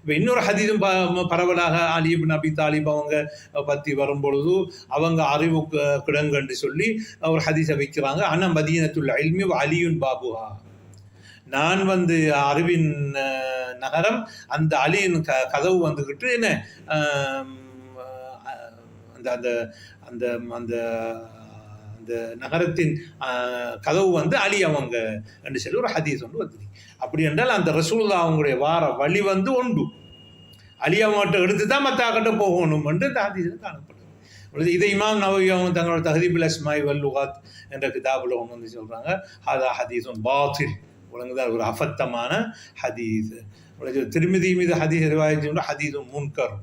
இப்போ இன்னொரு ஹதீஸும் பரவலாக அலி இப்னு அபி தாலிப் அவங்க பற்றி வரும்பொழுது அவங்க அறிவு கிடங்குன்னு சொல்லி ஒரு ஹதீஸை வைக்கிறாங்க. ஆனால் மதீனத்துல் இல்மி அலியுன் பாபுஹா, நான் வந்து அறிவின் நகரம், அந்த அலியின் கதவு வந்துக்கிட்டு என்ன அந்த அந்த அந்த அந்த அந்த நகரத்தின் கதவு வந்து அலி அவங்க என்று சொல்லி ஒரு ஹதீஸ் ஒன்று வந்து. அப்படி என்றால் அந்த ரசூலுல்லாஹ் அவங்களுடைய வார வழி வந்து ஒன்று, அலி அவங்கள்ட்ட எடுத்து தான் மற்ற போகணும் என்று இந்த ஹதீஸில் காணப்படுது. இதை இமாம் நவவி அவங்க தங்களோட தஹதீபுல் அஸ்மாஇ வல் லுகாத் என்ற கிதாபில் ஒன்று வந்து சொல்கிறாங்க, ஹதா ஹதீஸுன் பாத்தில், ஒழுங்குதான் ஒரு அபத்தமான ஹதீஸ். திருமிதி மீது ஹதீஸ் ரிவாயத்து ஹதீஸுன் முன்கர்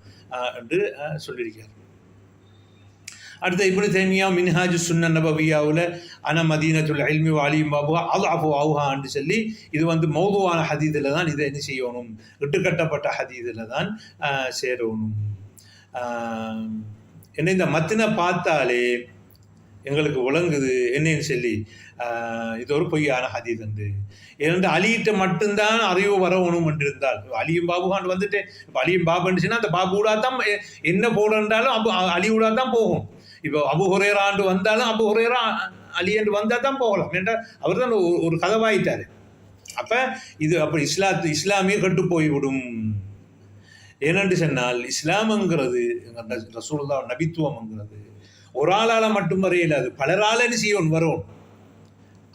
என்று சொல்லியிருக்கார். அடுத்த இப்னு தைமியா மின்ஹாஜு சுன்ன நபவியாவில் அன மதீனத்துல் இல்மி வாலியும் பாபுவா அஃபு அவுஹா என்று சொல்லி இது வந்து மௌதுவான ஹதீஸில் தான் இதை என்ன செய்யணும், இட்டுக்கட்டப்பட்ட ஹதீஸில் தான் சேரணும். என்ன இந்த மத்தினை பார்த்தாலே எங்களுக்கு விளங்குது என்னன்னு சொல்லி இது ஒரு பொய்யான ஹதீஸ் என்று. ஏனென்று அலியிட்ட மட்டும்தான் அறிவு வரணும் என்று இருந்தால், அலியும் பாபுகான் வந்துட்டு இப்போ அலியும் பாபுன்னு அந்த பாபு ஊடா தான் என்ன போடுன்றாலும் அலி ஊடா தான் போகும். இப்போ அபு ஹுரைராண்டு வந்தாலும் அபு ஹுரைரா அலி என்று வந்தால் தான் போகலாம் என்றால் அவர் தான் ஒரு கதவாயிட்டார். அப்போ இது அப்படி இஸ்லாமிய கெட்டு போய்விடும். ஏனென்று சொன்னால் இஸ்லாம்ங்கிறது ரசூலுல்லாஹ் நபித்துவம்ங்கிறது ஒரு ஆளால் மட்டும் வரையில், அது பலரால் என்ன செய்யணும் வரும்,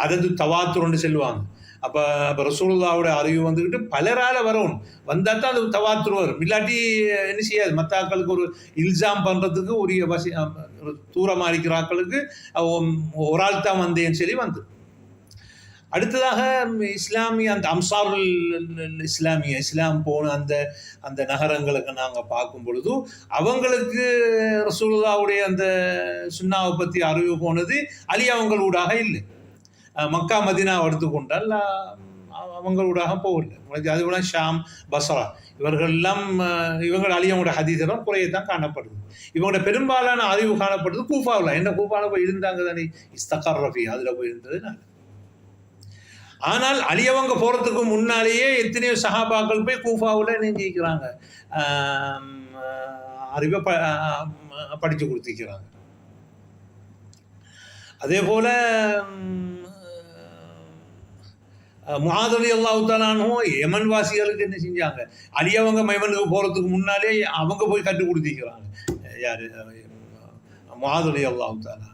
அதாவது தவாத்துரன்னு சொல்லுவாங்க. அப்போ ரசூலுல்லாஹ்வோட அறிவு வந்துக்கிட்டு பலரால் வரணும், வந்தால் தான் அது தவாத்துரு வரும். இல்லாட்டி என்ன செய்யாது, மற்ற ஆக்களுக்கு ஒரு இல்சாம் பண்ணுறதுக்கு உரிய தூரமாக இருக்கிற ஆக்களுக்கு ஒரு ஆள் தான் வந்தேன்னு சொல்லி வந்து. அடுத்ததாக இஸ்லாமிய அந்த அம்சாருல் இஸ்லாம் போன அந்த அந்த நகரங்களுக்கு நாங்கள் பார்க்கும் பொழுது அவங்களுக்கு ரசூலுல்லாஹ்வுடைய அந்த சுன்னாவை பற்றி அறிவு போனது அலி அவங்களூடாக இல்லை. மக்கா மதினா எடுத்துக்கொண்டால் அவங்களூடாக போகல. அதுபோல ஷாம் பஸ்ரா இவர்கள்லாம் இவங்கள் அலியவங்களோட ஹதீஸெல்லாம் குறையத்தான் காணப்படுது. இவங்களோட பெரும்பாலான அறிவு காணப்படுது கூஃபாவில். என்ன கூஃபாவில் போய் இருந்தாங்க தானே, இஸ்தகர் ரஃபி அதில் போய் இருந்ததுனால. ஆனால் அலியவங்க போகிறதுக்கு முன்னாலேயே எத்தனையோ சஹாபாக்கள் போய் கூஃபாவில் நெஞ்சிக்கிறாங்க, அறிவை படித்து கொடுத்துக்கிறாங்க. அதே போல் முஆத் ரலியல்லாஹு தஆலா அன்ஹு யமன் வாசிகளுக்கு என்ன செஞ்சாங்க, அலியவங்க யமனுக்கு போகிறதுக்கு முன்னாலே அவங்க போய் கற்றுக் கொடுத்துக்கிறாங்க. யார்? முஆத் ரலியல்லாஹு தஆலா.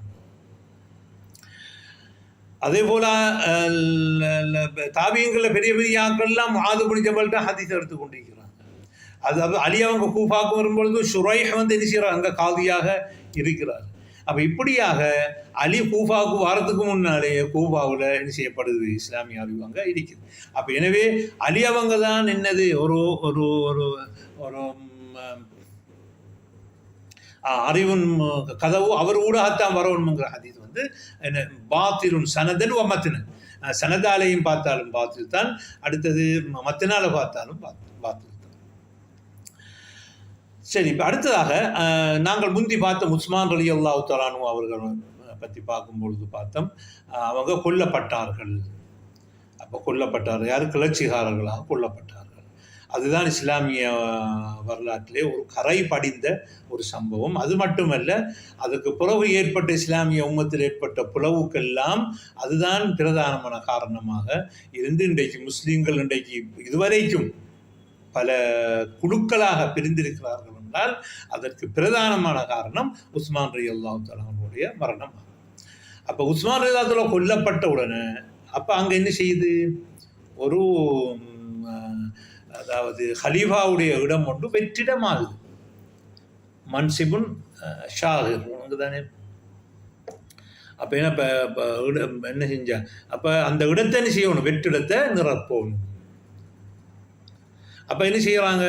அதே போல் தாபியங்களில் பெரிய பெரிய ஆட்கள்லாம் முஆத் இப்னு ஜபல்கிட்ட ஹதீஸ் எடுத்து கொண்டிருக்கிறாங்க. அது அலி அவங்க கூஃபாவுக்கு வரும்பொழுது ஷுரைஹ் வந்து என்ன செய்கிறார், அங்கே காதியாக இருக்கிறார். அப்போ இப்படியாக அலி கூஃபாவுக்கு வாரத்துக்கு முன்னாலேயே கூஃபாவில் என்ன செய்யப்படுது, இஸ்லாமிய அறிவு அங்கே இருக்குது. அப்போ எனவே அலி அவங்க தான் என்னது ஒரு ஒரு ஒரு ஒரு அறிவின் கதவு அவர் ஊடாகத்தான் வரணுங்கிற ஹதீஸ் வந்து என்ன பாத்திலுன் சனதன் மத்தின சனதாலையும் பார்த்தாலும் பாத்தில் தான், அடுத்தது மத்தினால பார்த்தாலும் பாத்தில் தான். சரி, இப்போ அடுத்ததாக நாங்கள் முந்தி பார்த்த உஸ்மான் ரலியல்லாஹு தஆலா அன்ஹு அவர்கள் பற்றி பார்க்கும்பொழுது பார்த்தோம், அவங்க கொல்லப்பட்டார்கள். அப்போ கொல்லப்பட்டார்கள் யார்? கிளர்ச்சிகாரர்களாக கொல்லப்பட்டார்கள். அதுதான் இஸ்லாமிய வரலாற்றிலே ஒரு கரை படிந்த ஒரு சம்பவம். அது மட்டுமல்ல, அதுக்கு பிறகு ஏற்பட்ட இஸ்லாமிய உம்மத்தில் ஏற்பட்ட பிளவுக்கெல்லாம் அதுதான் பிரதானமான காரணமாக இருந்து இன்றைக்கு முஸ்லீம்கள் இன்றைக்கு இதுவரைக்கும் பல குழுக்களாக பிரிந்திருக்கிறார்கள் என்றால் அதற்கு பிரதானமான காரணம் உஸ்மான் ரலியல்லாஹு தஆலா அவர்களுடைய மரணம். அப்போ உஸ்மான் ரலியல்லாஹு தஆலா கொல்லப்பட்ட உடனே அப்போ அங்கே என்ன செய்யுது, ஒரு அதாவது ஹலீஃபாவுடைய இடம் ஒன்று வெற்றிடமாகுது. மன்சிபுன் ஷாஹிர் தானே. அப்போ என்ன செஞ்சா, அப்போ அந்த இடத்தை என்ன செய்யணும், வெற்றிடத்தை நிரப்பணும். அப்போ என்ன செய்கிறாங்க,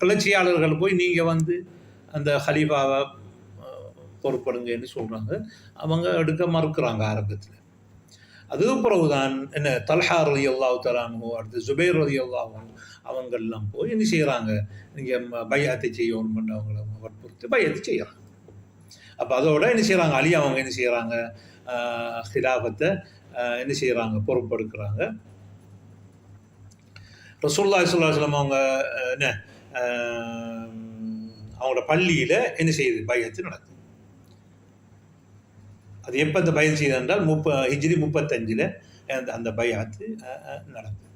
கிளர்ச்சியாளர்கள் போய் நீங்கள் வந்து அந்த ஹலீஃபாவை பொறுப்படுங்கன்னு சொல்கிறாங்க. அவங்க எடுக்க மறுக்கிறாங்க ஆரம்பத்தில். அதுக்கு பிறகுதான் என்ன தல்ஹா ரலியல்லாஹு தஆலா அன்ஹு, அடுத்து ஜுபைர் ரலியல்லாஹு அன்ஹு அவங்கெல்லாம் போய் என்ன செய்கிறாங்க, நீங்கள் பைஅத்தை செய்யணும்னு அவங்கள வற்புறுத்தி பைஅத்தை செய்கிறாங்க. அப்போ அதோட என்ன செய்கிறாங்க, அலி அவங்க என்ன செய்கிறாங்க, ஹிலாஃபத்தை என்ன செய்கிறாங்க, பொறுப்பெடுக்கிறாங்க. ரசூலுல்லாஹி ஸல்லல்லாஹு அலைஹி வஸல்லம் அவங்க என்ன அவங்களோட பள்ளியில் என்ன செய்யுது, பைஅத்து நடக்குது. அது எப்போ அந்த பயன் செய்தால் ஹிஜ்ரி 35 அந்த பையாத்து நடந்தது.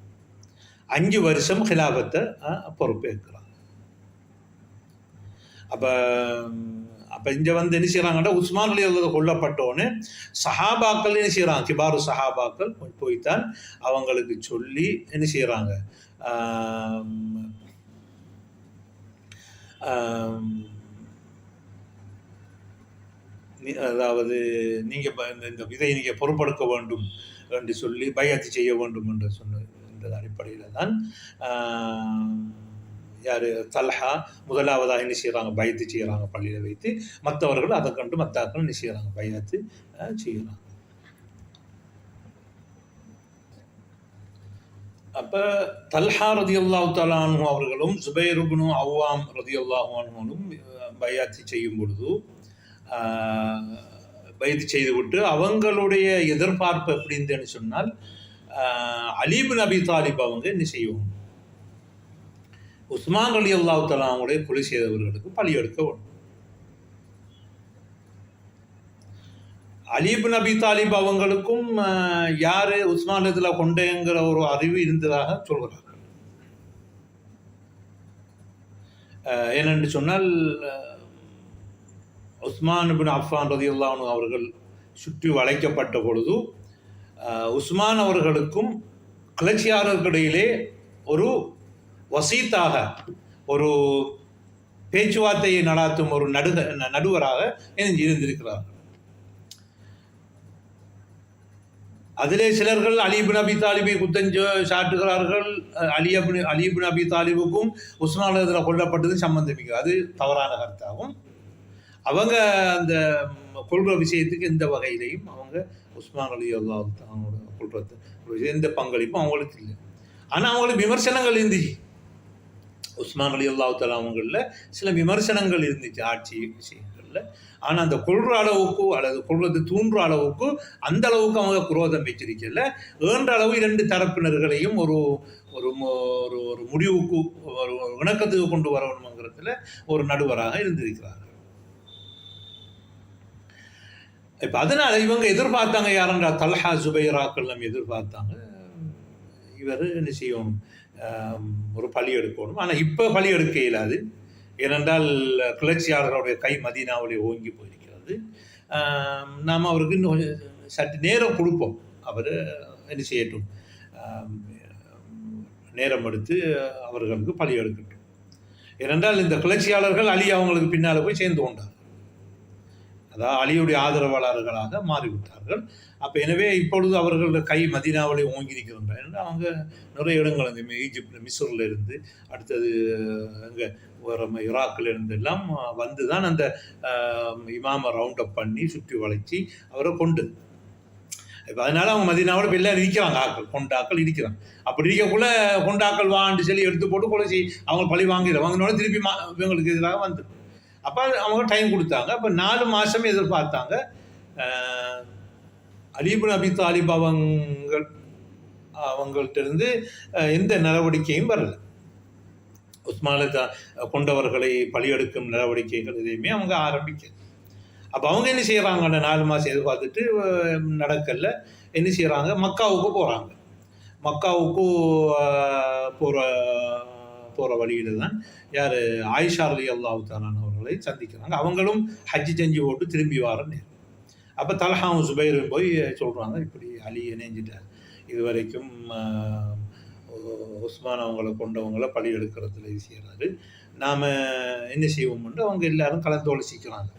5 வருஷம் ஹிலாபத்தை பொறுப்பேற்கிறாங்க. அப்போ இங்கே வந்து என்ன செய்கிறாங்கன்னா, உஸ்மான் ரலியல்லாஹு கொல்லப்பட்டோன்னு சஹாபாக்கள் என்ன செய்கிறாங்க, கிபாரு சஹாபாக்கள் போய்த்தான் அவங்களுக்கு சொல்லி என்ன செய்கிறாங்க, அதாவது நீங்கள் இந்த இதை நீங்கள் பொறுப்பெடுக்க வேண்டும் என்று சொல்லி பைஅத் செய்ய வேண்டும் என்று சொன்ன அடிப்படையில் தான் யார் தல்ஹா முதலாவதாக என்ன செய்கிறாங்க, பைஅத் செய்கிறாங்க பள்ளியில் வைத்து. மற்றவர்கள் அதை கண்டு மத்தாக்கள் என்ன செய்கிறாங்க, பைஅத் செய்கிறாங்க. அப்போ தல்ஹா ரலியல்லாஹு தஆலா அன்ஹு அவர்களும் ஜுபைர் இப்னு அவ்வாம் ரலியல்லாஹு அன்ஹுவும் பைஅத் செய்யும் பொழுது பைஅத் செய்துவிட்டு அவங்களுடைய எதிர்பார்ப்பு எப்படின்னு சொன்னால், அலி இப்னு அபி தாலிப் அவங்க என்ன செய்வோம், உஸ்மான் ரலியல்லாஹு தஆலா அவங்களுடைய கொலை செய்தவர்களுக்கு பழி எடுக்க வேண்டும். அலி இப்னு அபி தாலிப் அவங்களுக்கும் யார் உஸ்மான் ரலியல்லாஹு கொண்டேங்கிற ஒரு அறிவு இருந்ததாக சொல்கிறார்கள். ஏனென்று சொன்னால், உஸ்மான் இப்னு அஃபான் ரலியல்லாஹு அன்ஹு அவர்கள் சுற்றி வளைக்கப்பட்ட பொழுது உஸ்மான் அவர்களுக்கும் கிளர்ச்சியாளர்களிடையிலே ஒரு வசீத்தாக, ஒரு பேச்சுவார்த்தையை நடாத்தும் ஒரு நடுவராக இருந்திருக்கிறார்கள். அதிலே சிலர்கள் அலி இப்னு அபி தாலிபை சாட்டுகிறார்கள். அலி இப்னு அபி தாலிபுக்கும் உஸ்மான் ரலியல்லாஹு கொல்லப்பட்டது சம்பந்தமிக்க, அது தவறான கருத்தாகும். அவங்க அந்த கொள்கிற விஷயத்துக்கு எந்த வகையிலையும் அவங்க உஸ்மான் ரலியல்லாஹு தஆலா கொள்றது எந்த பங்களிப்பும் அவங்களுக்கு இல்லை. ஆனால் அவங்களுக்கு விமர்சனங்கள் இருந்துச்சு. உஸ்மான் ரலியல்லாஹு தஆலா அவங்களில் சில விமர்சனங்கள் இருந்துச்சு ஆட்சி விஷயங்களில். ஆனால் அந்த கொள்கிற அளவுக்கு அல்லது கொள்வது தூண்டுற அளவுக்கு அந்த அளவுக்கு அவங்க குரோதம் வச்சிருக்கல. ஏன்ற அளவு 2 தரப்பினர்களையும் ஒரு ஒரு ஒரு முடிவுக்கு ஒரு இணக்கத்துக்கு கொண்டு வரணுங்கிறதுல ஒரு நடுவராக இருந்திருக்கிறார்கள். இப்போ அதனால் இவங்க எதிர்பார்த்தாங்க, யாருன்றா தல்ஹா ஜுபைராக்கள் நம்ம எதிர்பார்த்தாங்க, இவர் என்ன செய்யணும், ஒரு பழி எடுக்கணும். ஆனால் இப்போ பழி எடுக்க இயலாது. ஏனென்றால் கிளர்ச்சியாளர்களுடைய கை மதீனாவிலே ஓங்கி போயிருக்கிறது. நாம் அவருக்கு இன்னும் சற்று நேரம் கொடுப்போம், அவர் என்ன செய்யட்டும், நேரம் எடுத்து அவர்களுக்கு பழி எடுக்கட்டும். ஏனென்றால் இந்த கிளர்ச்சியாளர்கள் அலி அவங்களுக்கு பின்னால் போய் சேர்ந்து கொண்டார், அதாவது அலியுடைய ஆதரவாளர்களாக மாறிவிட்டார்கள். அப்போ எனவே இப்பொழுது அவர்களோட கை மதீனாவிலே ஓங்கியிருக்கின்றன என்று அவங்க நிறைய இடங்கள், அந்த ஈஜிப்ட் மிஸ்ரில் இருந்து, அடுத்தது அங்கே வேறு ஈராக்கில் இருந்து எல்லாம் வந்து தான் அந்த இமாமை ரவுண்ட் அப் பண்ணி சுற்றி வளைச்சி அவரை கொண்டு. இப்போ அதனால அவங்க மதீனாவோட வெளில இருக்கிறாங்க, ஆக்கள் கொண்டாக்கள் இருக்கிறாங்க. அப்படி இருக்கக்குள்ள கொண்டாக்கள் வாண்டு சொல்லி எடுத்து போட்டு கொலைச்சி அவங்க பழி வாங்கினோட திருப்பி இவங்களுக்கு எதிராக வந்து. அப்போ அவங்க டைம் கொடுத்தாங்க. அப்போ 4 மாதம் எதிர்பார்த்தாங்க. அலி இப்னு அபி தாலிப் அவங்கள்ட்டிருந்து எந்த நடவடிக்கையும் வரல. உஸ்மானை கொண்டவர்களை பழியெடுக்கும் நடவடிக்கைகள் எதையுமே அவங்க ஆரம்பிக்கல. அப்போ அவங்க என்ன செய்கிறாங்க, அந்த 4 மாதம் எதிர்பார்த்துட்டு நடக்கல. என்ன செய்கிறாங்க, மக்காவுக்கு போகிறாங்க. மக்காவுக்கு போகிற வழியில் தான் யார் ஆயிஷா ரலியல்லாஹு தஆலா அவர்களை சந்திக்கிறாங்க. அவங்களும் ஹஜ்ஜி செஞ்சு போட்டு திரும்பி வர நேரம். அப்போ தல்ஹாவும் ஜுபைரும் போய் சொல்கிறாங்க, இப்படி அலி இணைஞ்சிட்டார், இது வரைக்கும் உஸ்மான் அவங்களை கொண்டவங்களை பழி எடுக்கிறதுல இது செய்கிறாரு, நாம் என்ன செய்வோம்ன்ட்டு அவங்க எல்லாரும் கலந்து ஆலோசிக்கிறாங்க.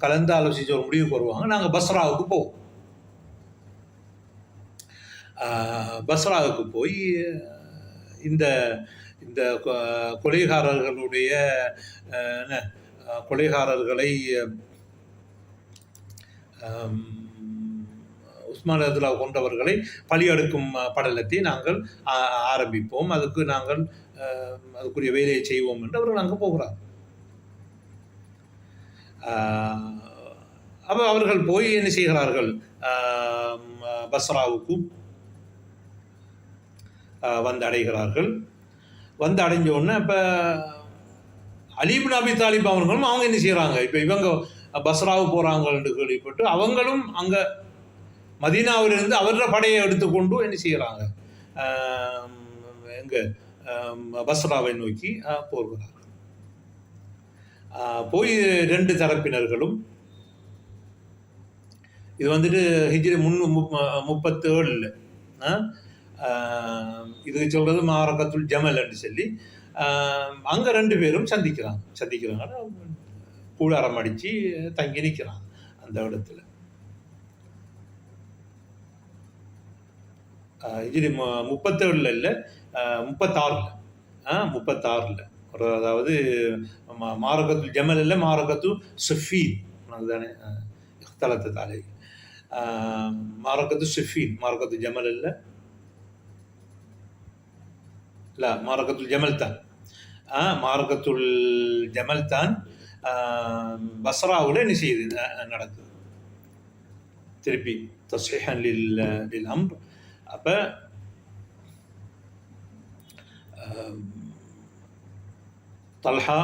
கலந்து ஆலோசித்து ஒரு முடிவுக்கு வருவாங்க. நாங்கள் பஸ்ராவுக்கு போவோம். பஸ்ராவுக்கு போய் இந்த இந்த கொலைகாரர்களுடைய கொலைகாரர்களை உஸ்மான் ரலியல்லாஹு கொண்டவர்களை பழியெடுக்கும் படலத்தை நாங்கள் ஆரம்பிப்போம், அதுக்கு நாங்கள் அதுக்குரிய வேலையை செய்வோம் என்று அவர்கள் அங்கே போகிறார். அப்போ அவர்கள் போய் என்ன செய்கிறார்கள், பஸ்ராவுக்கும் வந்து அடைகிறார்கள். வந்து அடைஞ்ச உடனே இப்போ அலி இப்னு அபி தாலிப் அவர்களும் அவங்க என்ன செய்கிறாங்க, இப்போ இவங்க பஸ்ராவுக்கு போகிறாங்கன்னு கேள்விப்பட்டு அவங்களும் அங்கே மதீனாவிலிருந்து அவரோட படையை எடுத்துக்கொண்டு என்ன செய்கிறாங்க, எங்கே பஸ்ராவை நோக்கி போகிறார்கள். போய் 2 தரப்பினர்களும், இது வந்துட்டு ஹிஜ்ரி 37 இது சொல்கிறது மாரகத்துல் ஜமல் என்று சொல்லி அங்கே 2 பேரும் சந்திக்கிறாங்க. கூடாரம் அடித்து தங்கி நிற்கிறாங்க அந்த இடத்துல. ஹிஜ்ரி 37 இல்லை, 36 ஒரு, அதாவது மாரகத்துல் ஜமல் இல்லை, மாரகத்து சுஃபீன், அதுதானே இஹ்தலத்த தாலே. மாரகத்து சுஃபீன், மாரகத்து ஜமல் இல்லை, மாரகத்துல் ஜமல் தான். மாரகத்துல் ஜமல் தான் பஸ்ராவில் என்ன செய்யுது, நடக்குது. திருப்பி தஸ்ஹீஹன் லில் அம்ர். அப்போ தல்ஹா,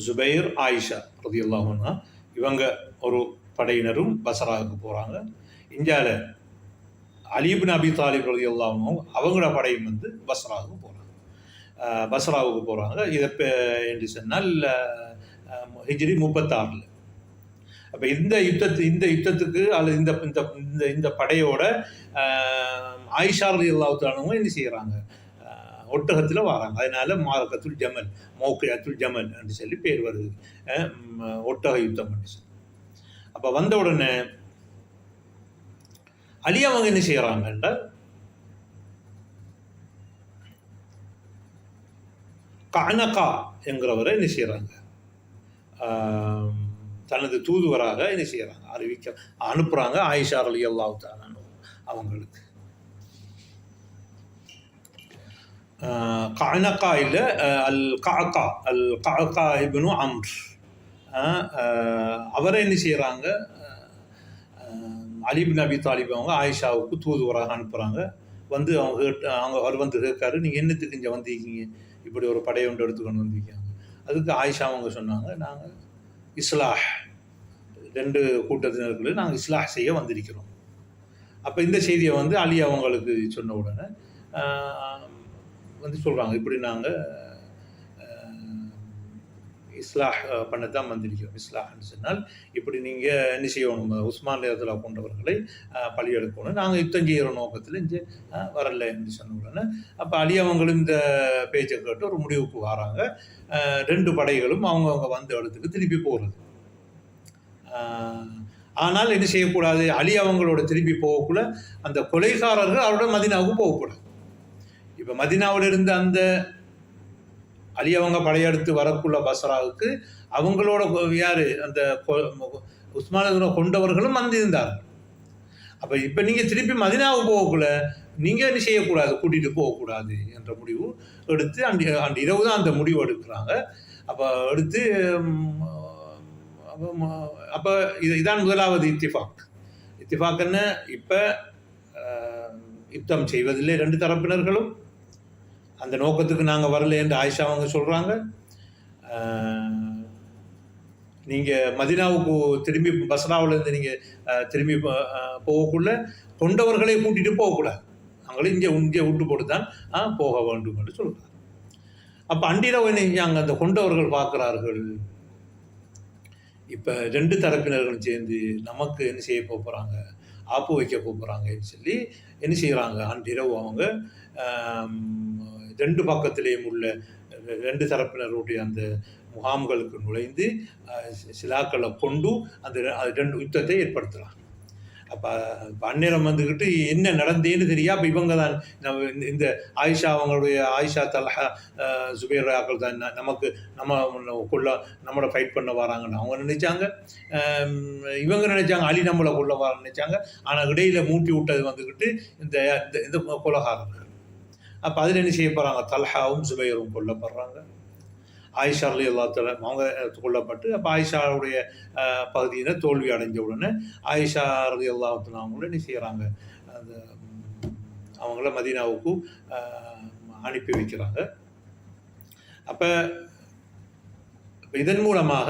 ஜுபைர், ஆயிஷா ரலியல்லாஹு அன்ஹா இவங்க ஒரு படையினரும் பஸ்ராவுக்கு போகிறாங்க. இந்தியாவில் அலி இப்னு அபி தாலிப் ரலியல்லாஹு அன்ஹு அவங்களோட படையும் வந்து பஸ்ராவுக்கு போகிறாங்க. இதை என்று சொன்னால் ஹிஜ்ரி 36. அப்போ இந்த யுத்தத்துக்கு அல்லது இந்த படையோட ஆயிஷா ரலியல்லாஹு அன்ஹா என்ன செய்கிறாங்க, ஒட்டகத்தில் வராங்க. அதனால மாரகத்துல் ஜமல், மௌகிஅத்துல் ஜமல் என்று சொல்லி பேர் வருது, ஒட்டக யுத்தம் என்று சொல்லி. அப்போ வந்த உடனே அலி அவங்க என்ன செய்கிறாங்க என்றால், கஅனகா என்கிறவரை என்ன செய்கிறாங்க, தனது தூதுவராக என்ன செய்கிறாங்க, அனுப்புகிறாங்க ஆயிஷா ரலியல்லாஹு தஆலா அவங்களுக்கு. கஅனகா இல்லை, அல் கஅகா இப்னு அம்ர், அவரை என்ன செய்கிறாங்க, அலி இப்னு அபி தாலிப் அவங்க ஆயிஷாவுக்கு தூதுவராக அனுப்புகிறாங்க. வந்து அவர் வந்து கேட்காரு, நீங்கள் என்னத்துக்கு இங்கே வந்திருக்கீங்க, இப்படி ஒரு படையை ஒன்று எடுத்துக்கொண்டு வந்திருக்காங்க. அதுக்கு ஆயிஷா அவங்க சொன்னாங்க, நாங்கள் இஸ்லாஹ், 2 கூட்டத்தினர்களுக்கு நாங்கள் இஸ்லாஹ் செய்ய வந்திருக்கிறோம். அப்போ இந்த செய்தியை வந்து அலி அவங்களுக்கு சொன்ன உடனே வந்து சொல்கிறாங்க, இப்படி நாங்கள் இஸ்லாஹ் பண்ணத்தான் வந்திருக்கிறோம். இஸ்லாஹ்னு சொன்னால் இப்படி நீங்கள் என்ன செய்யணும், உஸ்மான் ரலியல்லாஹு அன்ஹு போன்றவர்களை பழி எடுக்கணும், நாங்கள் யுத்தம் செய்கிற நோக்கத்தில் இங்கே வரல என்று சொன்ன உடனே அப்போ அலி அவங்களும் இந்த பேச்சை கேட்டு ஒரு முடிவுக்கு வராங்க. 2 படைகளும் அவங்கவுங்க வந்த இடத்துக்கு திருப்பி போகிறது. ஆனால் என்ன செய்யக்கூடாது, அலி அவங்களோட திருப்பி போகக்குள்ள அந்த கொலைகாரர்கள் அவரோட மதீனாவுக்கு போகக்கூடாது. இப்போ மதீனாவில் இருந்த அந்த அலி அவங்க படையெடுத்து வரக்குள்ள பஸ்ராவுக்கு அவங்களோட யார், அந்த உஸ்மானை கொண்டவர்களும் வந்திருந்தார்கள். அப்போ இப்போ நீங்கள் திருப்பி மதீனாவுக்கு போகக்குள்ள நீங்கள் என்ன செய்யக்கூடாது, கூட்டிகிட்டு போகக்கூடாது என்ற முடிவு எடுத்து அன்று இரவு தான் அந்த முடிவு எடுக்கிறாங்க. அப்போ எடுத்து அப்போ இதான் முதலாவது இத்திஃபாக்குன்னு. இப்போ யுத்தம் செய்வதில்லை 2 தரப்பினர்களும், அந்த நோக்கத்துக்கு நாங்கள் வரல என்று ஆயிஷா அவங்க சொல்கிறாங்க. நீங்கள் மதீனாவுக்கு திரும்பி பஸ்ராவிலேருந்து நீங்கள் திரும்பி போகக்குள்ள கொண்டவர்களை கூட்டிகிட்டு போகக்கூடாது, அவங்களே இங்கே விட்டு போட்டு தான் போக வேண்டும் என்று சொல்கிறாங்க. அப்போ அன்றிரவு அங்கே அந்த கொண்டவர்கள் பார்க்குறார்கள், இப்போ 2 தரப்பினர்களும் சேர்ந்து நமக்கு என்ன செய்ய போகிறாங்க, ஆப்பு வைக்க போகிறாங்கன்னு சொல்லி என்ன செய்கிறாங்க, அன்றிரவு அவங்க 2 பக்கத்திலேயும் உள்ள 2 தரப்பினருடைய அந்த முகாம்களுக்கு நுழைந்து சிலாக்களை கொண்டு அந்த 2 யுத்தத்தை ஏற்படுத்துகிறாங்க. அப்போ அந்நேரம் வந்துக்கிட்டு என்ன நடந்தேன்னு தெரியா. அப்போ இவங்க தான் இந்த ஆயிஷா அவங்களுடைய ஆயிஷா தல்ஹா ஜுபைராக்கள் தான் நம்மளை ஃபைட் பண்ண வராங்கன்னு அவங்க நினைச்சாங்க. இவங்க நினைச்சாங்க அலி நம்மளை கொள்ள வர நினைச்சாங்க. ஆனால் இடையில மூட்டி விட்டது வந்துக்கிட்டு இந்த கொலகாரர்கள். அப்போ அதில் என்ன செய்ய போகிறாங்க, தல்ஹாவும் ஜுபைரும் கொல்லப்படுறாங்க. ஆயிஷா ரலியல்லாஹு தஆலா அவங்க கொல்லப்பட்டு, அப்போ ஆயிஷாவுடைய பகுதியில் தோல்வி அடைஞ்ச உடனே ஆயிஷா ரலியல்லாஹு தஆலா அவங்கள என்ன செய்கிறாங்க, அந்த அவங்கள மதீனாவுக்கு அனுப்பி வைக்கிறாங்க. அப்போ இதன் மூலமாக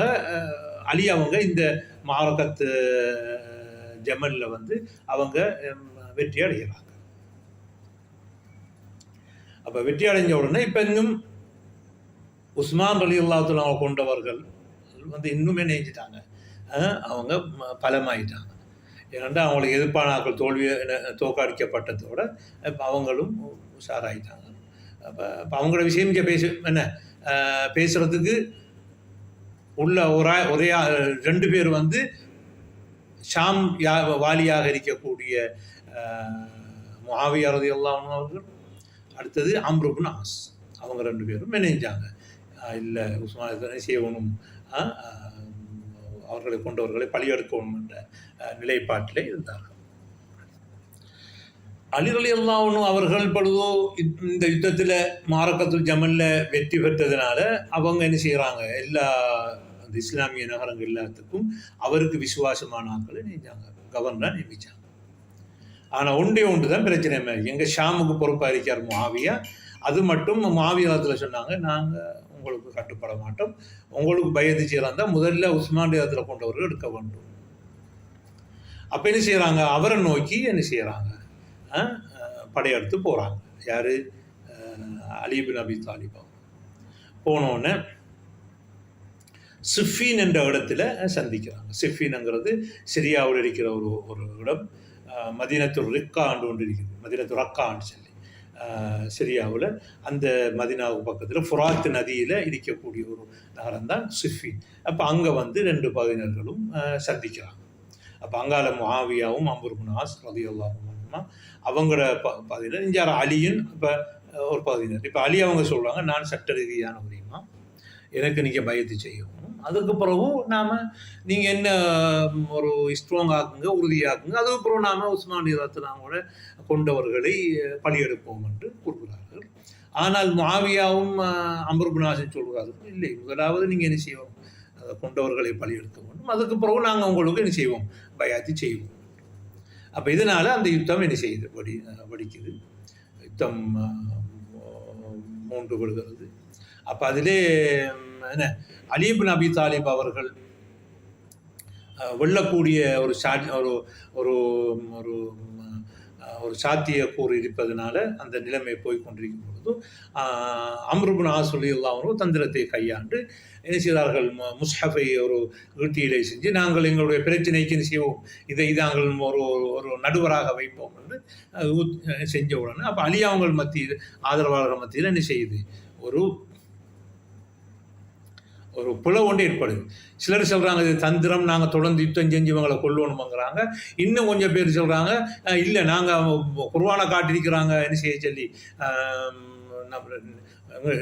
அலி அவங்க இந்த மாரகத்து ஜமலில் வந்து அவங்க வெற்றி அடைகிறாங்க. அப்போ வெற்றி அடைஞ்ச உடனே இப்போ இன்னும் உஸ்மான் ரலியல்லாஹு அவங்க கொண்டவர்கள் வந்து இன்னுமே நெஞ்சிட்டாங்க, அவங்க பலமாயிட்டாங்க. ஏனென்றால் அவங்களுக்கு எதிர்ப்பானாக்கள் தோற்கடிக்கப்பட்டதோட இப்போ அவங்களும் உஷாராயிட்டாங்க. அப்போ அவங்களோட விஷயம் இங்கே பேசுகிறதுக்கு உள்ள ஒரே 2 பேர் வந்து ஷாம் வாலியாக இருக்கக்கூடிய முஆவியா ரலியல்லாஹு அன்ஹு அவர்கள், அடுத்தது அம்ர் இப்னு ஆஸ், அவங்க 2 பேரும் நினைஞ்சாங்க, இல்லை உஸ்மான் செய்யணும், அவர்களை கொண்டவர்களை பழியெடுக்கணும் என்ற நிலைப்பாட்டிலே இருந்தார்கள். அலி ரலியல்லாஹு அன்ஹு அவர்கள் பொழுதோ இந்த யுத்தத்தில் மாரக்கத்துல் ஜமலில் வெற்றி பெற்றதுனால அவங்க என்ன செய்கிறாங்க, எல்லா அந்த இஸ்லாமிய நகரங்கள் எல்லாத்துக்கும் அவருக்கு விசுவாசமான ஆட்களை நினைச்சாங்க, கவர்னராக நியமித்தாங்க. ஆனால் ஒன்று தான் பிரச்சனை, எங்கள் ஷாமுக்கு பொறுப்பாக இருக்கார் முஆவியா, அது மட்டும் முஆவியா காலத்தில் சொன்னாங்க, நாங்கள் உங்களுக்கு கட்டுப்பட மாட்டோம், உங்களுக்கு பயத்து செய்கிறாங்க, முதல்ல உஸ்மான் இடத்துல கொண்டவர்கள் எடுக்க வேண்டும். அப்போ என்ன செய்கிறாங்க, அவரை நோக்கி என்ன செய்கிறாங்க, படையெடுத்து போகிறாங்க. யார், அலி பின் அபி தாலிப். போனோடனே சிஃபீன் என்ற இடத்துல சந்திக்கிறாங்க. சிஃபீனுங்கிறது சிரியாவில் இருக்கிற ஒரு இடம். மதீனத்து ரிக்கா ஆண்டு ஒன்று இருக்குது, மதீனத்து ரக்கா ஆண்டு சொல்லி சிரியாவில் அந்த மதீனாவுக்கு பக்கத்தில் ஃபுராத் நதியில் இருக்கக்கூடிய ஒரு நகரம் தான் சிஃபீன். அப்போ அங்கே வந்து 2 பகுதியினர்களும் சந்திக்கிறாங்க. அப்போ அங்கால முஆவியாவும் அம்ர் இப்னு ஆஸ் ரலியல்லாஹு அன்ஹு அவங்களோட பகுதியினர், இங்கே அலியின் இப்போ ஒரு பகுதியினர். இப்போ அலி அவங்க சொல்கிறாங்க, நான் சட்ட ரீதியான உரிமா, எனக்கு நீங்கள் பயத்து செய்யணும், அதுக்கு பிறகு நாம் நீங்கள் என்ன ஒரு ஸ்ட்ராங் ஆக்குங்க, உறுதியாக்குங்க, அதுக்கு பிறகு நாம் உஸ்மானிய ரலியல்லாஹு கொண்டவர்களை பழியெடுப்போம் என்று கூறுகிறார்கள். ஆனால் முஆவியாவும் அம்ர் இப்னு ஆஸும் சொல்கிறார்கள், இல்லை, முதலாவது நீங்கள் என்ன செய்வோம், அதை கொண்டவர்களை பழியெடுக்க வேண்டும், அதுக்கு பிறகு நாங்கள் உங்களுக்கு என்ன செய்வோம், பயாத்தி செய்வோம். அப்போ இதனால் அந்த யுத்தம் என்ன செய்யுது, வடிக்குது, யுத்தம் 3 விடுகிறது. அப்போ அதிலே என்ன, அலி இப்னு அபி தாலிப் அவர்கள் வெல்லக்கூடிய ஒரு ஒரு சாத்தியக்கூறு இருப்பதனால அந்த நிலைமை போய் கொண்டிருக்கும் பொழுது அம்ர் இப்னு ஆஸ் ரலியல்லாஹு அன்ஹு தந்திரத்தை கையாண்டு என்ன செய்தார்கள், முஸ்ஹஃபை ஒரு ஈட்டியிலே செஞ்சு, நாங்கள் எங்களுடைய பிரச்சனைக்கு என்ன செய்வோம், இதை நாங்கள் ஒரு நடுவராக வைப்போம் என்று செஞ்ச உடனே அப்போ அலி அவங்கள் மத்தியில், ஆதரவாளர்கள் மத்தியில் என்ன செய்யுது, ஒரு பிளவு ஒன்று ஏற்படுது. சிலர் சொல்கிறாங்க இது தந்திரம், நாங்கள் தொடர்ந்து யுத்தம் செஞ்சு இவங்களை கொல்லணுமாங்கிறாங்க. இன்னும் கொஞ்சம் பேர் சொல்கிறாங்க, இல்லை, நாங்கள் குர்ஆனை காட்டியிருக்கிறாங்க என்ன செய்ய சொல்லி,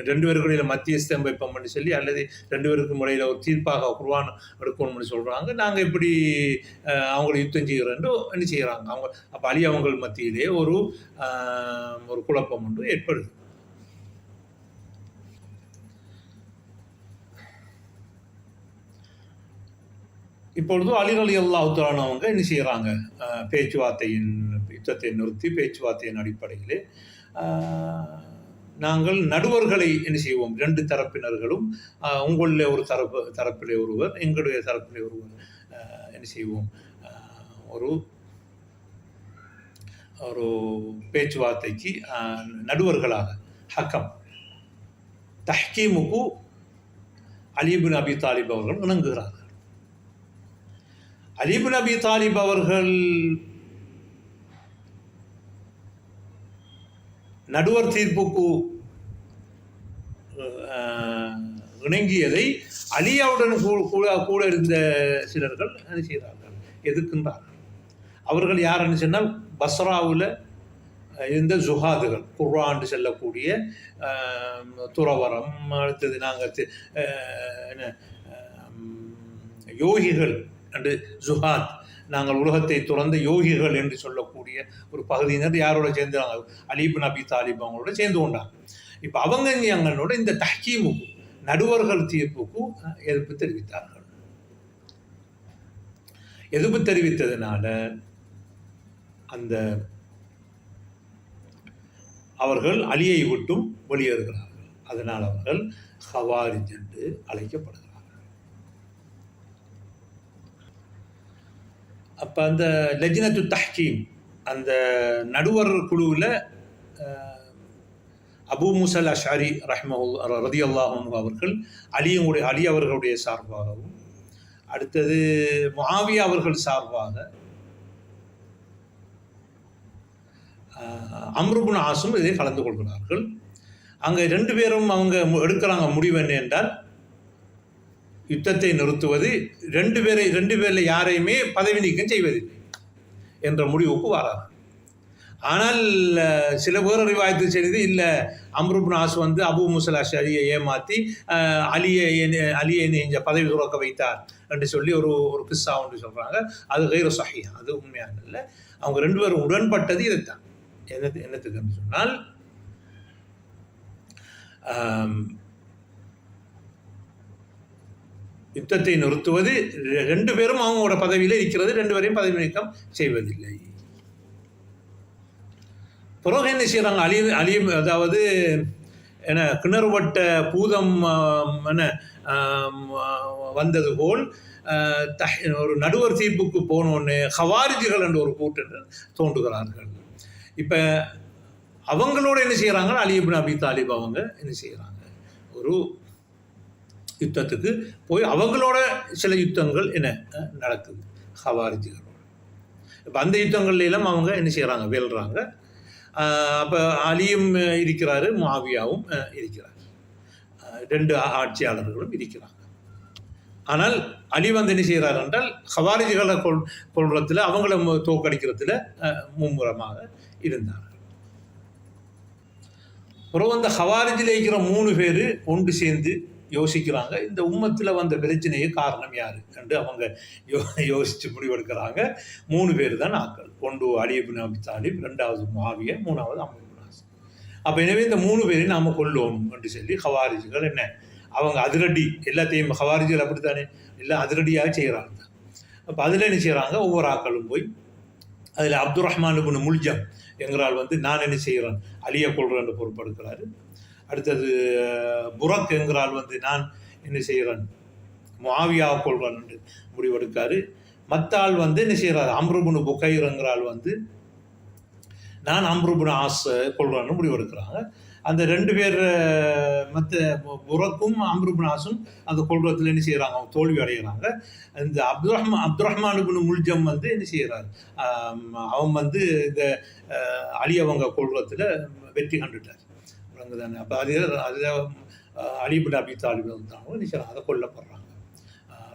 2 பேருக்கு இடையில மத்தியஸ்தம் வைப்போம்னு சொல்லி, அல்லது 2 பேருக்கும் இடையில ஒரு தீர்ப்பாக குர்ஆன் எடுக்கணும்னு சொல்கிறாங்க. நாங்கள் எப்படி அவங்களை யுத்தம் செய்கிறோன்னு என்ன செய்கிறாங்க அவங்க. அப்போ அலி அவங்கள் மத்தியிலே ஒரு குழப்பம் ஒன்று ஏற்படுது. இப்பொழுது அலி ரலியல்லாஹு தஆலா அவங்க என்ன செய்கிறாங்க, யுத்தத்தை நிறுத்தி பேச்சுவார்த்தையின் அடிப்படையிலே நாங்கள் நடுவர்களை என்ன செய்வோம், 2 தரப்பினர்களும், உங்களில் ஒரு தரப்பிலே ஒருவர், எங்களுடைய தரப்பிலே ஒருவர் என்ன செய்வோம், ஒரு பேச்சுவார்த்தைக்கு நடுவர்களாக தஹ்கீமுக்கு அலி இப்னு அபி தாலிப் அவர்கள் இணங்குகிறார்கள். அலி இப்னு அபி தாலிப் அவர்கள் நடுவர் தீர்ப்புக்கு இணங்கியதை அலியாவுடன் கூட இருந்த சிலர்கள் என்ன செய்கிறார்கள், எதிர்க்கின்றார்கள். அவர்கள் யாருன்னு சொன்னால் பஸ்ராவில் இருந்த ஜுஹாதுகள், குர்ஆன் செல்லக்கூடிய துறவரம், அடுத்தது நாங்கள் யோகிகள் என்று ஜுஹாத், நாங்கள் உலகத்தை துறந்த யோகிகள் என்று சொல்லக்கூடிய ஒரு பகுதியினர் யாரோட சேர்ந்தாங்க, அலி இப்னு அபி தாலிப் அவங்களோட சேர்ந்து கொண்டாங்க. இப்போ அவங்க எங்களோட இந்த தஹ்கீமுக்கு, நடுவர்கள் தீர்ப்புக்கு எதிர்ப்பு தெரிவித்தார்கள். எதிர்ப்பு தெரிவித்ததுனால அந்த அவர்கள் அலியை விட்டும் வெளியேறுகிறார்கள். அதனால் அவர்கள் ஹவாரிஜ் என்று அழைக்கப்படுகிறார்கள். அப்போ அந்த லஜ்னத்து தஹ்கீம் அந்த நடுவர் குழுவில் அபூ மூஸா அஷ்அரி ரலியல்லாஹு அன்ஹு அவர்கள் அலி அவர்களுடைய சார்பாகவும், அடுத்தது முஆவியா அவர்கள் சார்பாக அம்ர் இப்னு ஆஸும் இதை கலந்து கொள்கிறார்கள். அங்கே 2 பேரும் அவங்க எடுக்கிறாங்க முடிவு என்ன என்றால், யுத்தத்தை நிறுத்துவது, 2 பேரில் யாரையுமே பதவி நீக்கம் செய்வதில்லை என்ற முடிவுக்கு வராங்க. ஆனால் சில பேர் ரிவாயத்து செய்து இல்லை, அம்ர் இப்னு ஆஸ் வந்து அபூ மூஸா அஷ்அரியை ஏமாற்றி அலியை இங்கே பதவி துறக்க வைத்தார் என்று சொல்லி ஒரு கிஸ்ஸா ஒன்று சொல்கிறாங்க. அது கைரு ஸஹீஹ், அது உண்மையான இல்லை. அவங்க 2 பேரும் உடன்பட்டது இதைத்தான். என்னத்துக்குன்னு சொன்னால், யுத்தத்தை நிறுத்துவது, 2 பேரும் அவங்களோட பதவியில் இருக்கிறது, 2 பேரையும் பதவி நீக்கம் செய்வதில்லை. பிறகு என்ன செய்கிறாங்க, அலி அதாவது என்ன கிணறுபட்ட பூதம் என்ன வந்தது போல் ஒரு நடுவர் தீர்ப்புக்கு போனோன்னு ஹவாரிஜிகள் என்ற ஒரு கூட்டங்கள் தோன்றுகிறார்கள். இப்போ அவங்களோட என்ன செய்கிறாங்க, அலி இப்னு அபி தாலிப் அவங்க என்ன செய்கிறாங்க, ஒரு யுத்தத்துக்கு போய் அவங்களோட சில யுத்தங்கள் என்ன நடக்குது ஹவாரிஜிகளோட. இப்போ அந்த யுத்தங்கள்லாம் அவங்க என்ன செய்கிறாங்க, வெல்றாங்க. அப்போ அலியும் இருக்கிறாரு, முஆவியாவும் இருக்கிறார், 2 ஆட்சியாளர்களும் இருக்கிறாங்க. ஆனால் அலி வந்து என்ன செய்கிறார் என்றால், ஹவாரிஜிகளை கொள்றதுல அவங்கள தோக்கடிக்கிறதுல மும்முரமாக இருந்தார்கள். அப்புறம் அந்த ஹவாரிஜில் இருக்கிற 3 பேர் ஒன்று சேர்ந்து யோசிக்கிறாங்க, இந்த உம்மத்தில் வந்த பிரச்சனையே காரணம் யார் என்று அவங்க யோசித்து முடிவெடுக்கிறாங்க. 3 பேர் தான் ஆக்கள். ஒன்று அலி இப்னு அபி தாலிப், 2வது முஆவியா, 3வது அம்ர் இப்னு ஆஸ். அப்போ எனவே இந்த 3 பேரையும் நாம் கொல்லணும் என்று சொல்லி ஹவாரிஜிகள் என்ன அவங்க அதிரடி, எல்லாத்தையும் ஹவாரிஜிகள் அப்படித்தானே எல்லாம் அதிரடியாக செய்கிறாங்க. அப்போ அதில் என்ன செய்கிறாங்க, ஒவ்வொரு ஆக்களும் போய் அதில் அப்துர் ரஹ்மான் இப்னு முல்ஜம் என்கிறால் வந்து நான் என்ன செய்கிறேன், அலியை கொள்கிறேன் பொறுப்பெடுக்கிறாரு. அடுத்தது புரக் என்கிறால் வந்து நான் என்ன செய்கிறேன், முஆவியாவை கொள்கிறேன் என்று முடிவெடுக்காரு. மற்ற ஆள் வந்து என்ன செய்கிறார், அம்ர் இப்னு புகைர் என்கிறால் வந்து நான் அம்ர் இப்னு ஆஸ் கொள்கிறேன்னு முடிவெடுக்கிறாங்க. அந்த 2 பேர் மற்ற புரக்கும் அம்ர் இப்னு ஆஸும் அந்த கொள்றதுல என்ன செய்கிறாங்க, அவங்க தோல்வி அடைகிறாங்க. இந்த அப்துர் ரஹ்மான் இப்னு முல்ஜம் வந்து என்ன செய்கிறார், அவன் வந்து இந்த அலி அவங்க கொள்றதுல வெற்றி கண்டுட்டார். தானே. அப்போ அதில் அலி இப்னு அபி தாலிப் வந்தாங்க, நிச்சயம் அதை கொல்லப்படுறாங்க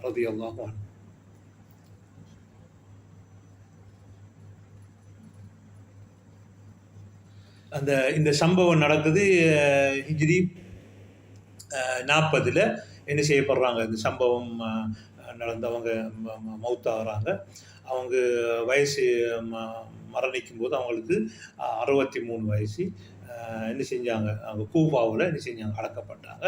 ரலியல்லாஹு அன்ஹு. இந்த சம்பவம் நடக்குது ஹிஜ்ரி 40 என்ன செய்யப்படுறாங்க, இந்த சம்பவம் நடந்தவங்க மௌத்தாகிறாங்க. அவங்க வயசு மரணிக்கும் போது அவங்களுக்கு 63 வயசு. என்ன செஞ்சாங்க, அவங்க கூஃபாவில் என்ன செஞ்சாங்க, அடக்கப்பட்டாங்க.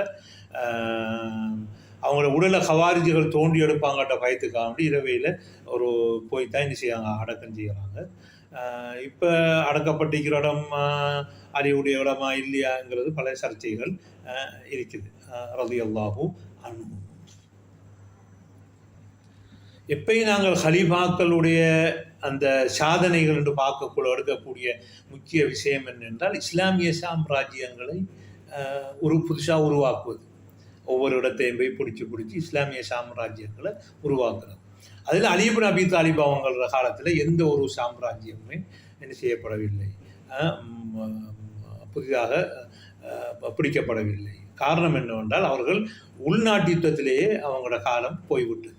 அவங்களோட உடலை ஹவாரிஜிகள் தோண்டி எடுப்பாங்கட்ட பயத்துக்காக இரவையில் ஒரு போய் தான் என்ன செய்யாங்க, அடக்கம் செய்கிறாங்க. இப்போ அடக்கப்பட்டிருக்கிற இடம் அலியுடைய இடமா இல்லையாங்கிறது பல சர்ச்சைகள் இருக்குது ரலியல்லாஹு அன்ஹு. எப்பயும் நாங்கள் ஹலீஃபாக்களுடைய அந்த சாதனைகள் என்று எடுக்கக்கூடிய முக்கிய விஷயம் என்னென்றால், இஸ்லாமிய சாம்ராஜ்யங்களை புதுசாக உருவாக்குவது, ஒவ்வொரு இடத்தையும் போய் பிடிச்சி இஸ்லாமிய சாம்ராஜ்யங்களை உருவாக்குறது. அதில் அலி இப்னு அபி தாலிப் அவங்கள காலத்தில் எந்த ஒரு சாம்ராஜ்யமுமே என்ன செய்யப்படவில்லை, புதிதாக பிடிக்கப்படவில்லை. காரணம் என்னவென்றால், அவர்கள் உள்நாட்டு யுத்தத்திலேயே அவங்களோட காலம் போய்விட்டது.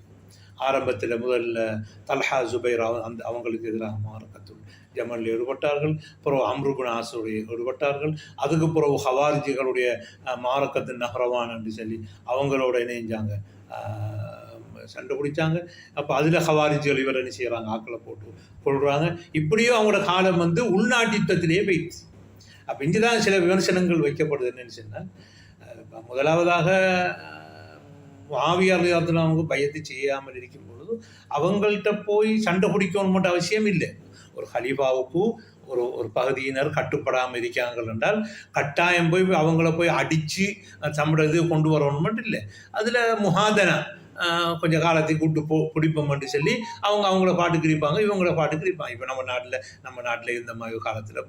ஆரம்பத்தில் முதல்ல தல்ஹா ஜுபைர் அவங்களுக்கு எதிராக மாரக்கத்துல் ஜமலில் ஈடுபட்டார்கள். அப்புறம் அம்ர் இப்னு ஆஸுடைய ஈடுபட்டார்கள். அதுக்கு பிறகு ஹவாரிஜிகளுடைய மாரக்கத்து நஹ்ரவான் என்று சொல்லி அவங்களோட இணைஞ்சாங்க, சண்டை பிடிச்சாங்க. அப்போ அதில் ஹவாரிஜிகள் இவர் என்ன செய்கிறாங்க, ஆக்களை போட்டு கொள்கிறாங்க. இப்படியும் அவங்களோட காலம் வந்து உள்நாட்டு யுத்தத்திலேயே போயிடுச்சு. அப்போ இங்கே தான் சில விமர்சனங்கள் வைக்கப்படுது. என்னென்னு சொன்னால், முதலாவதாக முஆவியா ரலியல்லாஹு அவங்க பயத்து செய்யாமல் இருக்கும் பொழுது அவங்கள்ட்ட போய் சண்டை பிடிக்கணும் மட்டும் அவசியம் இல்லை. ஒரு ஹலீஃபாவுக்கு ஒரு பகுதியினர் கட்டுப்படாமல் இருக்காங்க என்றால் கட்டாயம் போய் அவங்கள போய் அடித்து சம்பள இது கொண்டு வரணும் மட்டும் இல்லை. அதில் முஹாதனா கொஞ்சம் காலத்தையும் கூட்டு பிடிப்போம்னு சொல்லி அவங்கள பாட்டு கிழிப்பாங்க, இவங்கள பாட்டு கிழிப்பாங்க. இப்போ நம்ம நாட்டில் இருந்த மாதிரி காலத்தில்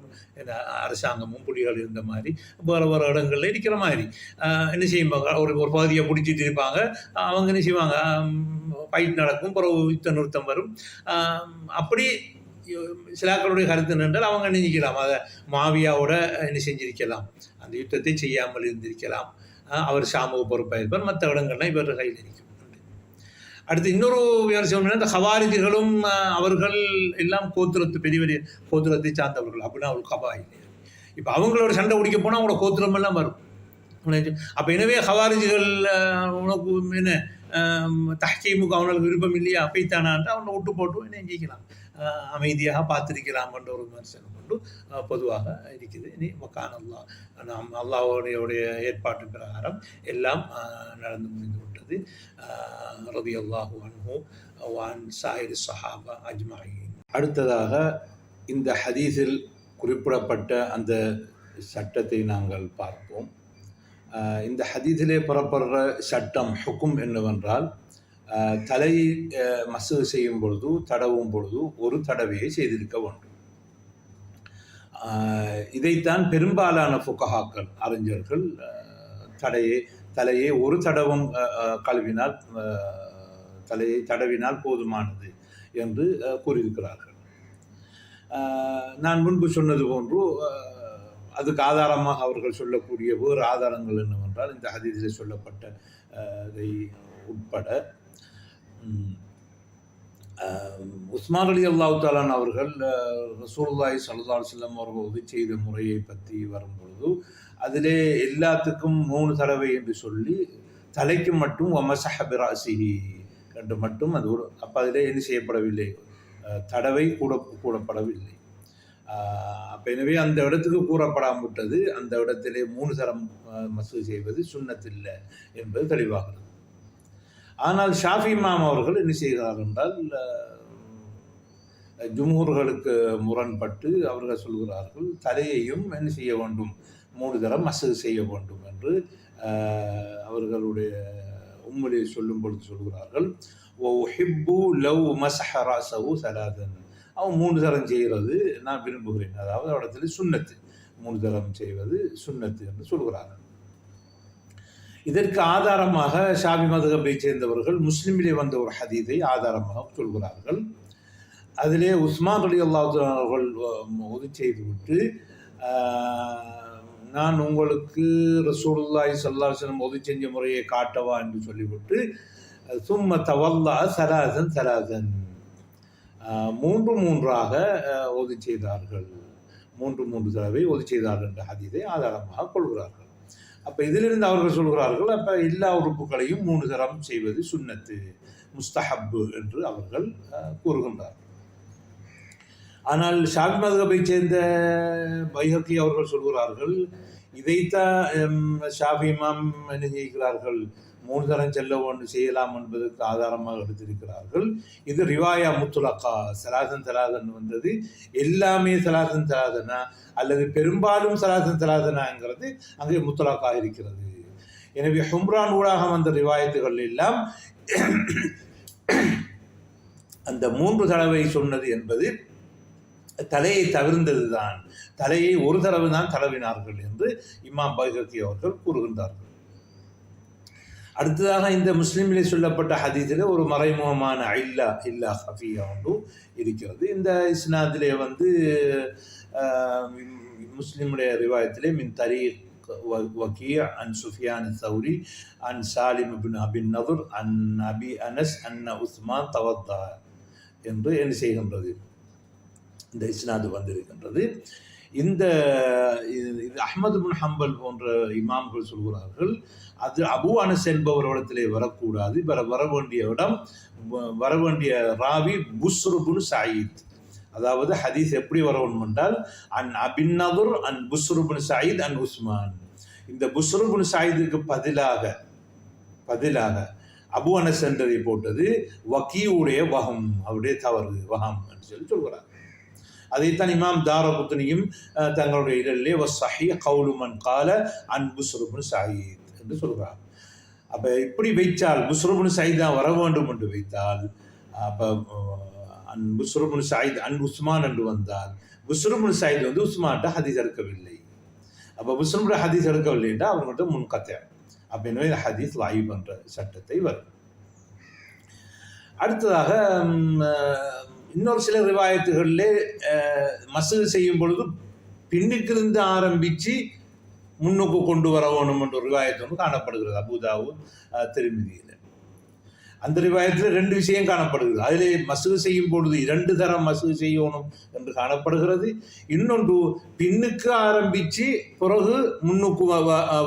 அரசாங்கமும் புலிகள் இருந்த மாதிரி வேறு இடங்களில் இருக்கிற மாதிரி என்ன செய்வாங்க, ஒரு பகுதியை பிடிச்சிட்டு இருப்பாங்க. அவங்க என்ன செய்வாங்க, ஃபைட் நடக்கும், பிறகு யுத்த நிறுத்தம் வரும். அப்படி சிலாக்களுடைய கருத்து நின்றால் அவங்க நினைக்கலாம் அதை மாவியாவோட என்ன செஞ்சிருக்கலாம், அந்த யுத்தத்தை செய்யாமல் இருந்திருக்கலாம், அவர் ஷாமுக பொறுப்பாக இருப்பார், மற்ற இடங்கள்லாம் இவர் கையில் இருக்கும். அடுத்து இன்னொரு விமர்சனம், இந்த ஹவாரிஜிகளும் அவர்கள் எல்லாம் பெரிய பெரிய கோத்திரத்தை சார்ந்தவர்கள் அப்படின்னா அவர்கள் கபாயில். இப்போ அவங்களோட சண்டை குடிக்க போனால் அவங்களோட கோத்திரம் எல்லாம் வரும். அப்போ எனவே ஹவாரிஜிகள் உனக்கு என்ன தஹ்கீமுக்கு அவங்களுக்கு விருப்பம் இல்லையா, அப்பைத்தானான்ட்டு அவனை விட்டு போட்டு என்ன செஞ்சிக்கலாம், அமைதியாக பார்த்துருக்கலாம் என்ற ஒரு விமர்சனம் கொண்டு பொதுவாக இருக்குது. இனி மக்கான் அல்லாஹ்வுடைய ஏற்பாட்டு பிரகாரம் எல்லாம் நடந்து முடிந்து விட்டது. ரலியல்லாஹு அன்ஹு வஅன் ஸாயிரி ஸஹாபா அஜ்மஈன். அடுத்ததாக இந்த ஹதீஸில் குறிப்பிடப்பட்ட அந்த சட்டத்தை நாங்கள் பார்ப்போம். இந்த ஹதீஸிலே புறப்படுற சட்டம் ஹுக்கும் என்னவென்றால், தலை மசூ செய்யும் பொழுது தடவும் பொழுது ஒரு தடவையை செய்திருக்க வேண்டும். இதைத்தான் பெரும்பாலான ஃபுகஹாக்கள் அறிஞர்கள் தலையை ஒரு தடவும் கழுவினால் தலையை தடவினால் போதுமானது என்று கூறியிருக்கிறார்கள். நான் முன்பு சொன்னது போன்று அதுக்கு ஆதாரமாக அவர்கள் சொல்லக்கூடிய வேறு ஆதாரங்கள் என்னவென்றால், இந்த ஹதீஸில் சொல்லப்பட்ட இதை உட்பட உஸ்மான் ரலியல்லாஹு தஆலா அவர்கள் ரசூலுல்லாஹி ஸல்லல்லாஹு அலைஹி வஸல்லம் அவர்கள் உதவி செய்த முறையை பற்றி வரும்பொழுது அதிலே எல்லாத்துக்கும் 3 தடவை என்று சொல்லி தலைக்கு மட்டும் வமஸஹ பிராஸிஹி என்று மட்டும் அது ஒரு, அப்போ அதிலே என்ன செய்யப்படவில்லை, தடவை கூடப்படவில்லை. அப்போ எனவே அந்த இடத்துக்கு கூறப்படாமட்டது, அந்த இடத்திலே 3 தரம் மசூ செய்வது சுன்னத்தில்லை என்பது தெளிவாகிறது. ஆனால் ஷாஃபி இமாம் அவர்கள் என்ன செய்கிறார்கள் என்றால், ஜும்ஹூர்களுக்கு முரண்பட்டு அவர்கள் சொல்கிறார்கள் தலையையும் என்ன செய்ய வேண்டும், 3 தரம் மசூ செய்ய வேண்டும் என்று அவர்களுடைய உம்மிலே சொல்லும் பொழுது சொல்கிறார்கள். வஹிப்பு லவ் மஸஹ ரஸஹு ஸலாதன், அவன் 3 தரம் செய்கிறது நான் விரும்புகிறேன், அதாவது இடத்துல சுன்னத்து, 3 தரம் செய்வது சுன்னத்து என்று சொல்கிறார்கள். இதற்கு ஆதாரமாக ஷாஃபி மதுஹபை சேர்ந்தவர்கள் முஸ்லிமிலே வந்த ஒரு ஹதீஸை ஆதாரமாக சொல்கிறார்கள். அதிலே உஸ்மான் ரலியல்லாஹு தஆலா அவர்கள் உதவி செய்துவிட்டு, நான் உங்களுக்கு ரசூலுல்லாஹி ஸல்லல்லாஹு அலைஹி வஸல்லம் உதவி செஞ்ச முறையை காட்டவா என்று சொல்லிவிட்டு, சும்ம தவல்லா ஸலாஸன் 3 உதவி செய்தார்கள், 3 தடவை உதவி செய்தார்கள் என்ற ஹதீஸை ஆதாரமாக கொள்கிறார்கள். அப்போ இதிலிருந்து அவர்கள் சொல்கிறார்கள், அப்போ எல்லா உறுப்புகளையும் 3 தரம் செய்வது சுன்னத்து, முஸ்தஹப்பு என்று அவர்கள் கூறுகின்றார்கள். ஆனால் ஷாஃபி மதுஹபை சேர்ந்த பைஹக்கி அவர்கள் சொல்கிறார்கள், இதைத்தான் ஷாஃபி இமாம் என்ன செய்கிறார்கள், 3 தரம் செல்ல ஒன்று செய்யலாம் என்பதற்கு ஆதாரமாக எடுத்திருக்கிறார்கள். இது ரிவாயா முத்துலக்கா, சலாசன் வந்தது எல்லாமே சலாசனா அல்லது பெரும்பாலும் சலாசனாங்கிறது அங்கே முத்துலக்கா இருக்கிறது. எனவே ஹும்ரான் ஊடாக வந்த ரிவாயத்துகள் எல்லாம் அந்த 3 தடவை சொன்னது என்பது தலையை தவிர்ந்தது தான், தலையை ஒரு தடவை தான் தடவினார்கள் என்று இமாம் பைஹக்கி அவர்கள் கூறுகின்றார்கள். அடுத்ததாக இந்த முஸ்லிமிலே சொல்லப்பட்ட ஹதீஸில் ஒரு மறைமுகமான இல்லா ஹஃபியா ஒன்று இருக்கிறது. இந்த இஸ்னாதிலே முஸ்லிமுடைய ரிவாயத்திலே மின் தரீக் வக்கீ அன் சுஃபியான் ஸௌரி அன் சாலிம் இப்னு அபி நதுர் அன் அபி அனஸ் அன்ன உஸ்மான் தவத்தா என்று என்ன செய்கின்றது, இந்த இஸ்னாது வந்திருக்கின்றது. இந்த அஹ்மது பின் ஹம்பல் போன்ற இமாம்கள் சொல்கிறார்கள், அது அபு அனஸ் என்பவரிடத்திலே வரக்கூடாது, வர வேண்டிய ராவி புஸ்ரு பின் சயீத். அதாவது ஹதீஸ் எப்படி வரணும் என்றால், அன் அபின் நதுர் அன் புஸ்ரு பின் சயீத் அன் உஸ்மான். இந்த புஸ்ரு பின் சயீதுக்கு பதிலாக அபு அனஸ் என்றதை போட்டது வக்கீவுடைய வகம், அவருடைய தவறு, வகம் என்று சொல்லி சொல்கிறார். அதைத்தான் இமாம் தாரகுத்னியும் தங்களுடைய இதழிலே வஸ்ஸஹீஹ் கௌலு மன் கால அன் புஸ்ரு பின் சயீத் என்று சொல்கிறார். அப்போ இப்படி வைத்தால் புஸ்ருபுன் சயீத் தான் வர வேண்டும் என்று வைத்தால், அப்போ புஸ்ருபுன் சயீத் உஸ்மான் என்று வந்தால் புஸ்ருபுன் சயீத் வந்து உஸ்மான்கிட்ட ஹதீஸ் எடுக்கவில்லை. அப்போ புஸ்ருபுன் ஹதீஸ் எடுக்கவில்லை என்றால் அவங்கள்ட்ட முன்கத்தை, அப்படின்னு இந்த ஹதீஸ் லைவ் என்ற சட்டத்தை வரும். அடுத்ததாக இன்னொரு சில ரிவாயத்துகளிலே மஸ்ஹு செய்யும் பொழுது பின்னுக்கிருந்து ஆரம்பித்து முன்னுக்கு கொண்டு வர வேணும் என்ற ரிவாயத்து ஒன்று காணப்படுகிறது அபூதாவூத் திர்மிதியில். அந்த ரிவாயத்தில் 2 விஷயம் காணப்படுகிறது. அதிலே மஸ்ஹு செய்யும் பொழுது 2 தரம் மஸ்ஹு செய்யணும் என்று காணப்படுகிறது. இன்னொன்று பின்னுக்கு ஆரம்பித்து பிறகு முன்னுக்கு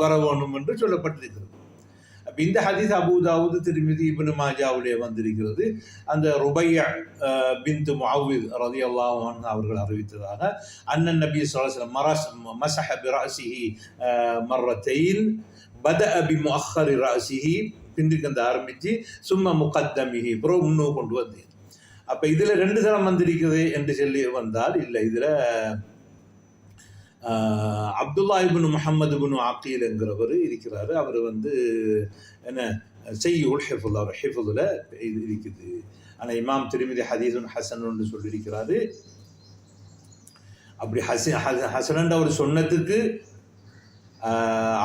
வர வேணும் என்று சொல்லப்பட்டிருக்கிறது. அப்போ இந்த ஹதீஸ் அபூதாவூத் திர்மிதி இப்னு மாஜாவிலே வந்திருக்கிறது. அந்த ருபையா பின்த் முஅவ்வித் ரலியல்லாஹு அன்ஹு அவர்கள் அறிவித்ததாக, அன்னன் நபி ஸல்லல்லாஹு அலைஹி வஸல்லம் மஸஹ பிரஅஸிஹி மர்ரத்தைன் பதஅ பிமுஅخر ரஅஸிஹி, பின்னுக்கு அந்த ஆரம்பித்து சும்மா முகத்தமிஹி பிறகு முன்னு கொண்டு வந்தேன். அப்போ இதில் 2 தரம் வந்திருக்கிறது என்று சொல்லி வந்தால் இல்லை, இதில் அப்துல்லா இப்னு முஹம்மது இப்னு ஆக்கீல் என்கிறவர் இருக்கிறார். அவர் வந்து என்ன செய்யுல் ஹிஃபுல், அவர் ஹிஃபுல் இது இருக்குது. ஆனால் இமாம் திர்மிதி ஹதீஸுன் ஹசன்னு சொல்லியிருக்கிறாரு. அப்படி ஹசன் அவர் சொன்னதுக்கு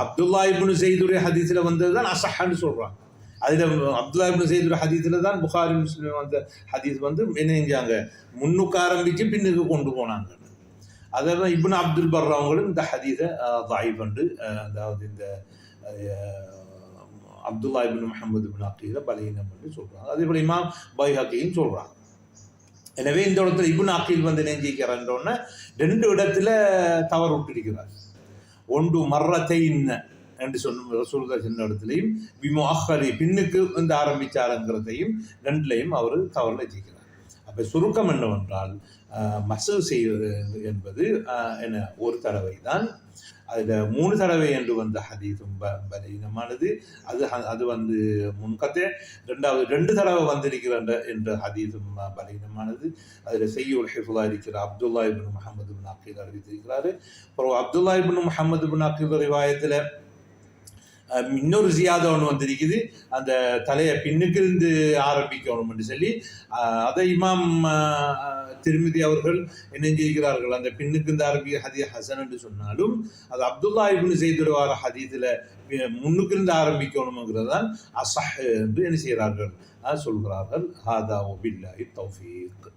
அப்துல்லா இப்னு ஸைதுடைய ஹதீஸில் வந்தது தான் அஸஹ்னு சொல்கிறாங்க. அதில் அப்துல்லா இப்னு ஸைதுடைய ஹதீஸில் தான் புகாரி முஸ்லிம் வந்த ஹதீஸ் வந்து என்ன செஞ்சாங்க, முன்னுக்கு ஆரம்பித்து பின்னுக்கு கொண்டு போனாங்க. அதெல்லாம் இப்னு அப்துல் பர் அவங்களும் இந்த ஹதீஸை ضعيف என்று, அதாவது இந்த அப்துல்லா இப்னு முஹம்மது இப்னு அக்கீல பலீனம் என்று சொல்கிறாங்க. அதே போல் இமாம் பைஹக்கியும் சொல்கிறாங்க. எனவே இந்த இடத்துல இப்னு அக்கீல் வந்து நெஞ்சிக்கிறான்றோன்னா 2 இடத்துல தவறு விட்டிருக்கிறார். ஒன்று மர்ரத்தைன் என்று ரசூலுல்லாஹி சொன்ன இடத்துலையும் பிமுஅخر பின்னுக்கு வந்து ஆரம்பிச்சாருங்கிறதையும் 2லையும் அவர் தவறில் வச்சிருக்கிறார். அப்போ சுருக்கம் என்னவென்றால் மஸ்ஹு செய்வது என்பது என்ன ஒரு தடவை தான். அதில் 3 தடவை என்று வந்த ஹதீஸும் பலீனமானது. அது வந்து முன்கத்தை. 2 தடவை வந்திருக்கிற என்ற ஹதீஸும் பலீனமானது. அதில் செய்யுல் ஹிஃபுல்லா இருக்கிற அப்துல்லா இப்னு முஹம்மது இப்னு அக்கீல் அறிவித்திருக்கிறாரு. அப்புறம் அப்துல்லா இப்னு முஹம்மது இப்னு அக்கீல் ரிவாயத்தில் இன்னொரு ஜியாதா ஒன்று வந்திருக்குது, அந்த தலையை பின்னுக்கு இருந்து ஆரம்பிக்கணும் என்று சொல்லி. அதை இமாம் திர்மிதி அவர்கள் என்ன செய்கிறார்கள், அந்த பின்னுக்கு இருந்து ஆரம்பிக்க ஹதீஸ் ஹசன் என்று சொன்னாலும் அது அப்துல்லா இப்னு ஸைதுடைய வார ஹதீஸில் முன்னுக்கு இருந்து ஆரம்பிக்கணுங்கிறது தான் அஸஹ் என்று என்ன செய்கிறார்கள் சொல்கிறார்கள். ஹாதா வபில்லாஹி தௌஃபீக்.